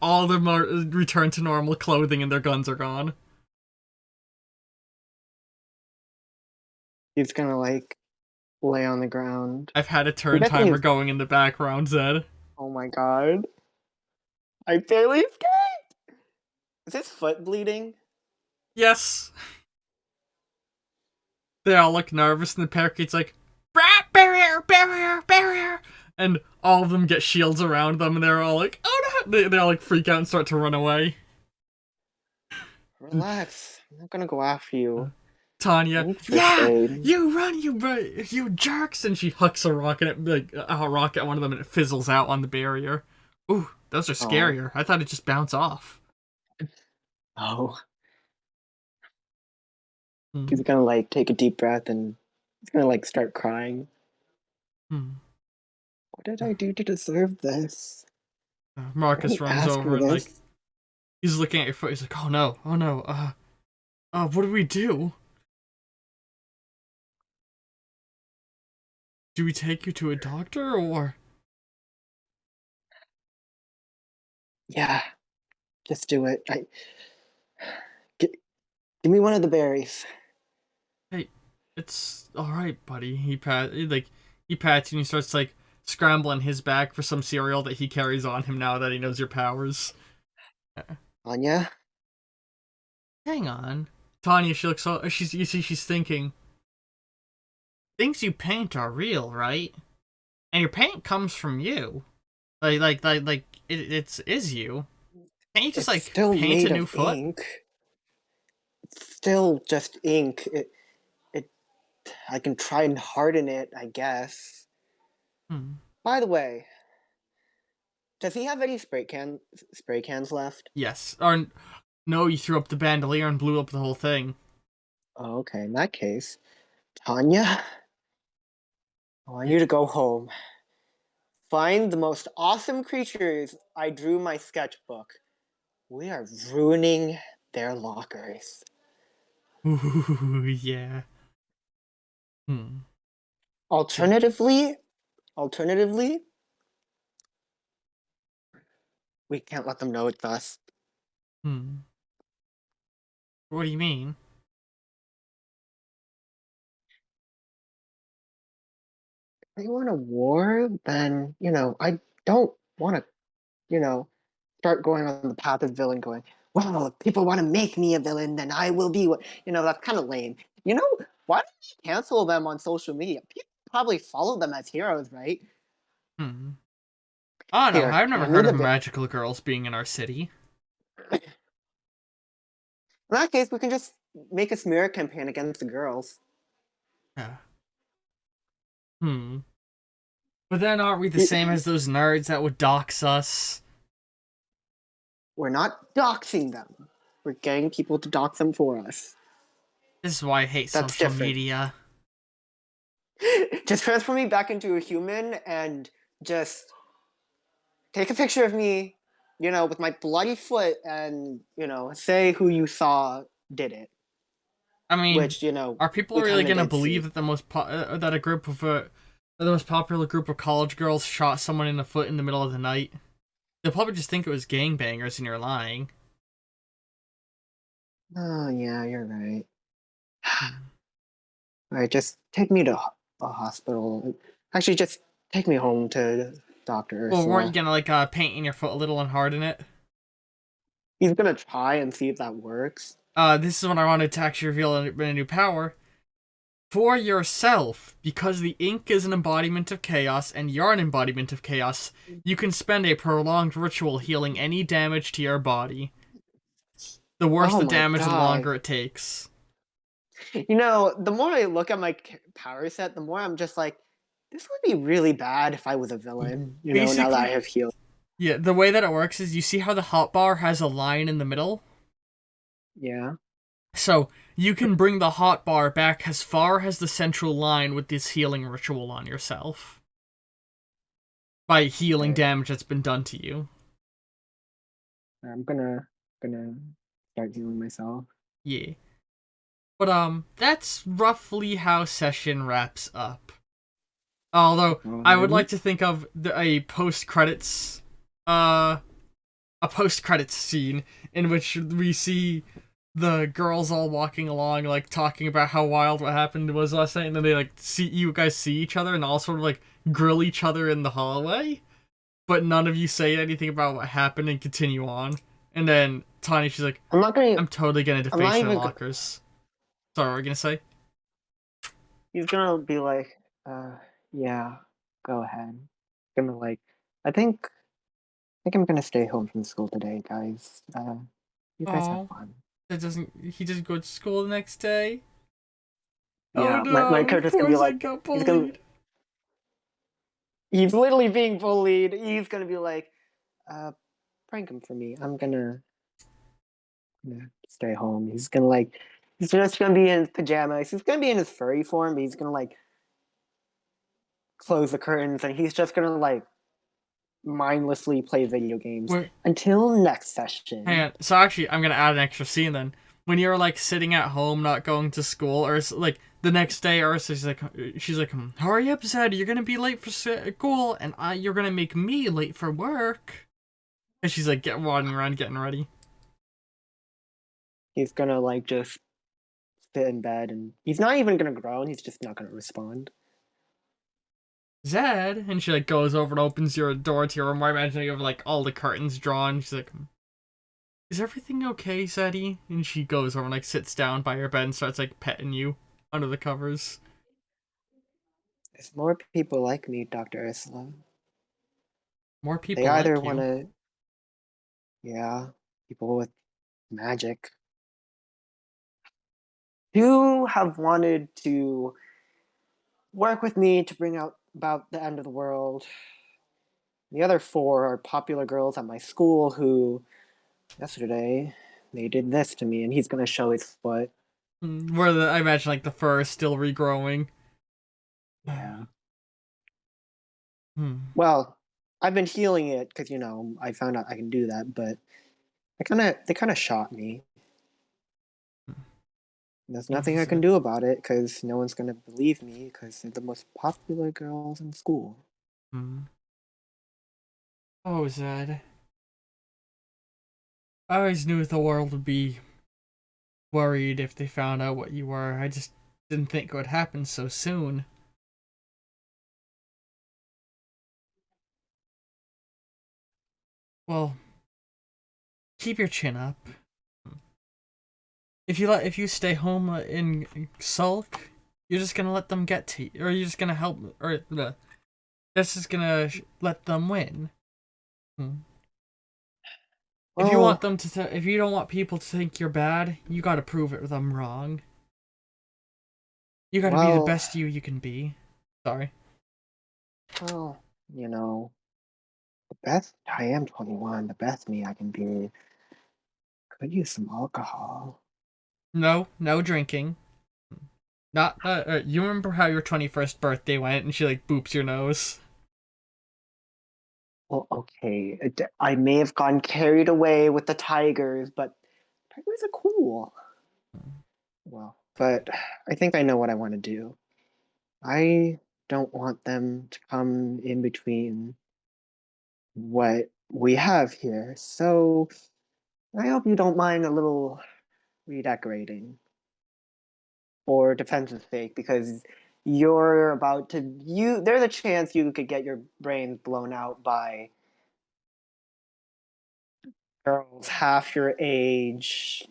All of them are returned to normal clothing and their guns are gone. He's gonna like lay on the ground. I've had a turn timer going in the background, Zed. Oh my god. I barely escaped! Is his foot bleeding? Yes. They all look nervous, and the parakeet's like, barrier! And all of them get shields around them, and they're all like, oh no! They all like freak out and start to run away. Relax. I'm not gonna go after you. Tanya, yeah, you run, you jerks! And she hucks a rocket at one of them, and it fizzles out on the barrier. Ooh, those are scarier. I thought it'd just bounce off. Oh. He's gonna like take a deep breath and he's gonna like start crying. What did I do to deserve this? Marcus runs over and like he's looking at your foot. He's like, oh no, what do we do? Do we take you to a doctor or? Yeah, just do it. Give me one of the berries. Hey, it's all right, buddy. He pats you and he starts like scrambling his back for some cereal that he carries on him now that he knows your powers. Anya? Hang on. Tanya, she looks so. You see, she's thinking. Things you paint are real, right? And your paint comes from you. It's is you. Can't you just It's like still paint a made new of foot? ink. It's still just ink. It. I can try and harden it, I guess. Hmm. By the way, does he have any spray cans left? Yes. Or no, you threw up the bandolier and blew up the whole thing. Oh, okay, in that case, Tanya, I want Yeah. you to go home. Find the most awesome creatures I drew in my sketchbook. We are ruining their lockers. Ooh, yeah. Hmm. Alternatively, alternatively, we can't let them know it's us. Hmm. What do you mean? If they want a war, then, I don't want to, you know, start going on the path of villain going, well, if people want to make me a villain, then I will be what, that's kind of lame. Why don't you cancel them on social media? People probably follow them as heroes, right? Hmm. Oh no, Here, I've never hand me heard the of bill. magical girls being in our city. In that case, we can just make a smear campaign against the girls. Yeah. Hmm. But then aren't we the We- same as those nerds that would dox us? We're not doxing them. We're getting people to dox them for us. This is why I hate That's social different. media. Just transform me back into a human and just take a picture of me, with my bloody foot and, say who you saw did it, I mean, which, are people we really kind of gonna did believe see. that that a group of the most popular group of college girls shot someone in the foot in the middle of the night? They'll probably just think it was gangbangers and you're lying. Oh, yeah, you're right. Hmm. All right, just take me to a hospital. Actually, just take me home to Dr. Well, weren't you Ursula. gonna like paint in your foot a little and harden it? He's gonna try and see if that works. This is when I wanted to actually reveal a new power for yourself. Because the ink is an embodiment of chaos and you're an embodiment of chaos, you can spend a prolonged ritual healing any damage to your body. The worse Oh the my damage, the god. longer it takes. The more I look at my power set, the more I'm just like, this would be really bad if I was a villain, now that I Basically, have healed. yeah, the way that it works is you see how the hotbar has a line in the middle? Yeah. So you can bring the hotbar back as far as the central line with this healing ritual on yourself. By healing Okay. damage that's been done to you. I'm gonna start healing myself. Yeah. But that's roughly how session wraps up. Although I would Alrighty. like to think of a post credits a post credits scene in which we see the girls all walking along like talking about how wild what happened was last night, and then they like see you guys see each other and all sort of like grill each other in the hallway, but none of you say anything about what happened and continue on. And then Tanya, she's like, I'm not gonna. I'm totally gonna I'm not deface their even. lockers. Sorry, what were you gonna say? He's gonna be like, yeah, go ahead. Gonna like, I think I'm gonna stay home from school today, guys. You guys have Oh, fun. he doesn't go to school the next day? Oh Yeah, my no, character's gonna poor be like, Zed got he's gonna, bullied. he's literally being bullied. He's gonna be like, uh, prank him for me. I'm gonna stay home. He's just gonna be in his pajamas. He's gonna be in his furry form, but he's gonna like close the curtains and he's just gonna like mindlessly play video games Wait, until next hang session. on. So actually, I'm gonna add an extra scene then. When you're like sitting at home, not going to school, or like the next day, she's like, hurry up, Zed, you're gonna be late for school, and you're gonna make me late for work. And she's like, running around, getting ready. He's gonna like just sit in bed and he's not even gonna groan. He's just not gonna respond. Zed, and she like goes over and opens your door to your room. I imagine you have like all the curtains drawn. She's like, is everything okay, Zeddy? And she goes over and like sits down by your bed and starts like petting you under the covers. There's more people like me, Dr. Ursula. More They people either like want you. to, yeah, people with magic, who have wanted to work with me to bring out about the end of the world. The other four are popular girls at my school who, yesterday, they did this to me, and he's gonna show his foot. Where I imagine like the fur is still regrowing. Yeah. Hmm. Well, I've been healing it because I found out I can do that, but they kind of shot me. There's nothing I can do about it because no one's gonna believe me because they're the most popular girls in school. Hmm. Oh, Zed. I always knew the world would be worried if they found out what you were. I just didn't think it would happen so soon. Well, keep your chin up. If you stay home and sulk, you're just gonna let them get to you, or you're just gonna help, or that's just gonna let them win. Hmm. If you want Well, them to, if you don't want people to think you're bad, you gotta prove it them wrong. You gotta be the well, best you can be. Sorry. well, the best I am 21, the best me I can be. Could use some alcohol. No, no drinking. Not. You remember how your 21st birthday went, and she like boops your nose. Well, okay, I may have gone carried away with the tigers, but tigers are cool. Well, but I think I know what I want to do. I don't want them to come in between what we have here. So I hope you don't mind a little redecorating for defense's sake, because you're about to there's a chance you could get your brains blown out by girls half your age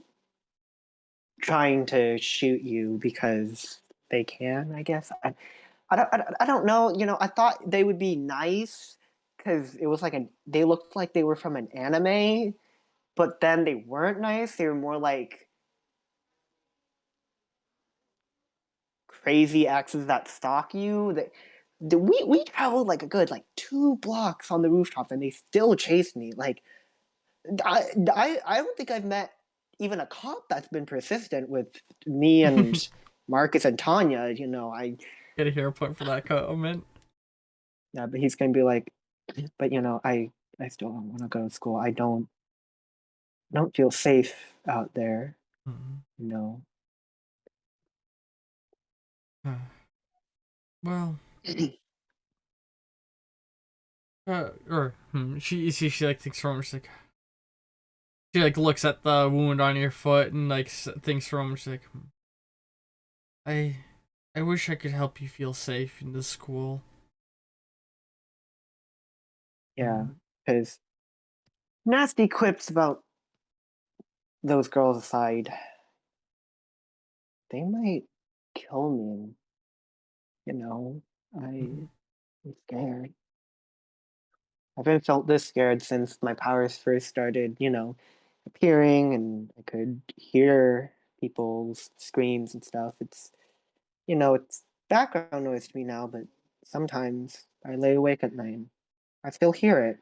trying to shoot you because they can, I guess. I don't know. I thought they would be nice because it was like they looked like they were from an anime, but then they weren't nice. They were more like crazy exes that stalk you. We traveled like a good like 2 blocks on the rooftop, and they still chased me. Like I don't think I've met even a cop that's been persistent with me and Get Marcus and Tanya. a hero point for that comment. Yeah, but he's gonna be like, but I still don't want to go to school. I don't feel safe out there. Hmm. You know. Well, she like thinks from she's like she like looks at the wound on your foot and like thinks from she's like I I wish I could help you feel safe in this school. Yeah, Hmm. because nasty quips about those girls aside, they might kill me. You know, I'm scared. I haven't felt this scared since my powers first started. Appearing, and I could hear people's screams and stuff. It's background noise to me now, but sometimes I lay awake at night. I still hear it.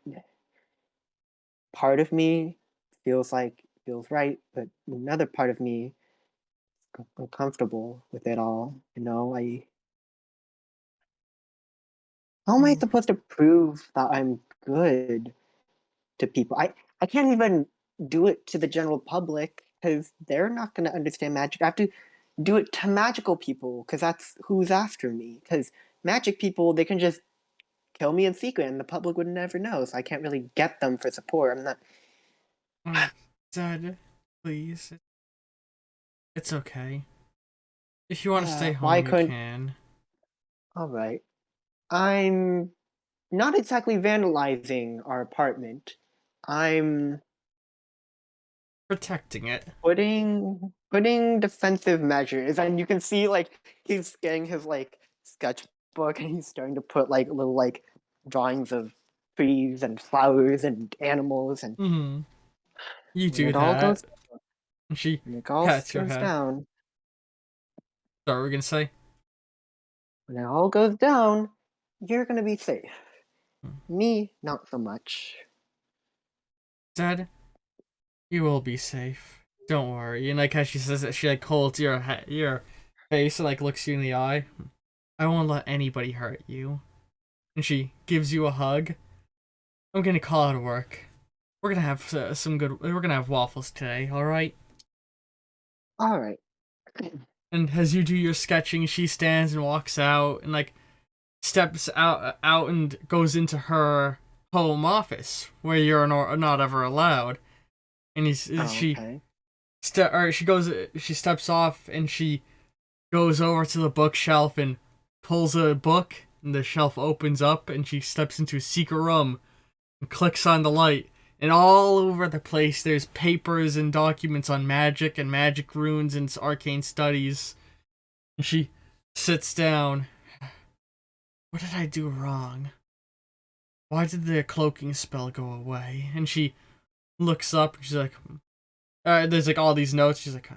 Part of me feels right, but another part of me is uncomfortable with it all. How am I Well, supposed to prove that I'm good to people? I can't even do it to the general public because they're not going to understand magic. I have to do it to magical people because that's who's after me. Because magic people, they can just kill me in secret and the public would never know. So I can't really get them for support. I'm not. Dad, please. It's okay. If you want to stay Why home, you couldn't? can. All right. I'm not exactly vandalizing our apartment. I'm protecting it. putting defensive measures, and you can see like he's getting his like sketchbook, and he's starting to put like little like drawings of trees and flowers and animals, and Mm-hmm. You when do it all that. goes And she when it all pats your goes head. down, Sorry, what were we gonna say? when it all goes down, you're gonna be safe. Hmm. Me, not so much. Dad, you will be safe. Don't worry. And like how she says it, she like holds your face and like looks you in the eye. I won't let anybody hurt you. And she gives you a hug. I'm gonna call out of work. We're gonna have some good. We're gonna have waffles today. All right. All right. And as you do your sketching, she stands and walks out and like steps out and goes into her home office where you're not ever allowed. And she Okay. she steps off and she goes over to the bookshelf and pulls a book, and the shelf opens up and she steps into a secret room and clicks on the light. And all over the place there's papers and documents on magic and magic runes and arcane studies. And she sits down. What did I do wrong? Why did the cloaking spell go away? And she looks up and she's like, there's like all these notes. She's like,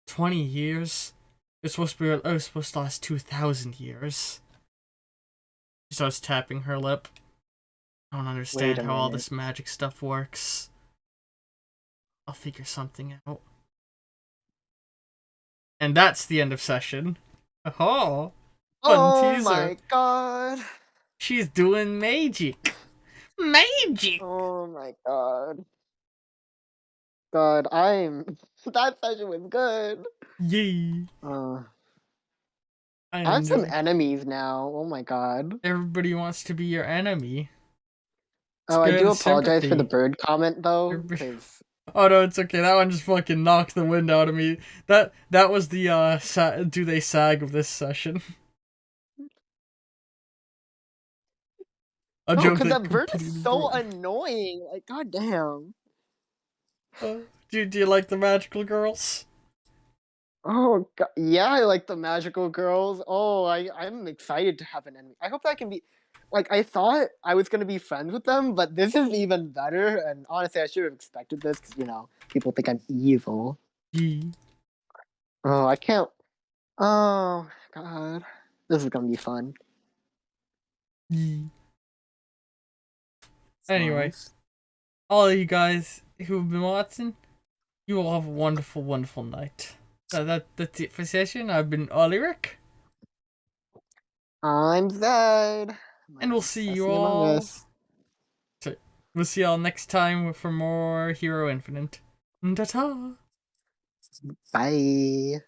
20 years? It's supposed to be, supposed to last 2,000 years. She starts tapping her lip. I don't understand Wait a how all minute. this magic stuff works. I'll figure something out. And that's the end of session. Oh, fun Oh teaser. my god. She's doing magic. Magic! Oh my god. God, I'm that session was good. Yay. Uh, I I have some enjoy. enemies now. Oh my god. Everybody wants to be your enemy. Oh, I Spare do the apologize for the sympathy. bird comment though, Everybody- because Oh no, it's okay. That one just fucking knocked the wind out of me. That was the do they sag of this session. A no, joke because that that bird is completely so broke. annoying. Like, goddamn. Do you like the magical girls? Oh god, yeah, I like the magical girls. Oh, I'm excited to have an enemy. I hope I can be. Like, I thought I was gonna be friends with them, but this is even better. And honestly, I should have expected this because people think I'm evil. Yee. Oh, I can't. Oh god, this is gonna be fun. Yee. So Anyway, nice. all of you guys who've been watching, you will have a wonderful, wonderful night. That's it for session. I've been Olirik, I'm Zed. and we'll see you Sassy Among all. Us. We'll see y'all next time for more Hero Infinite. Ta-ta! Bye.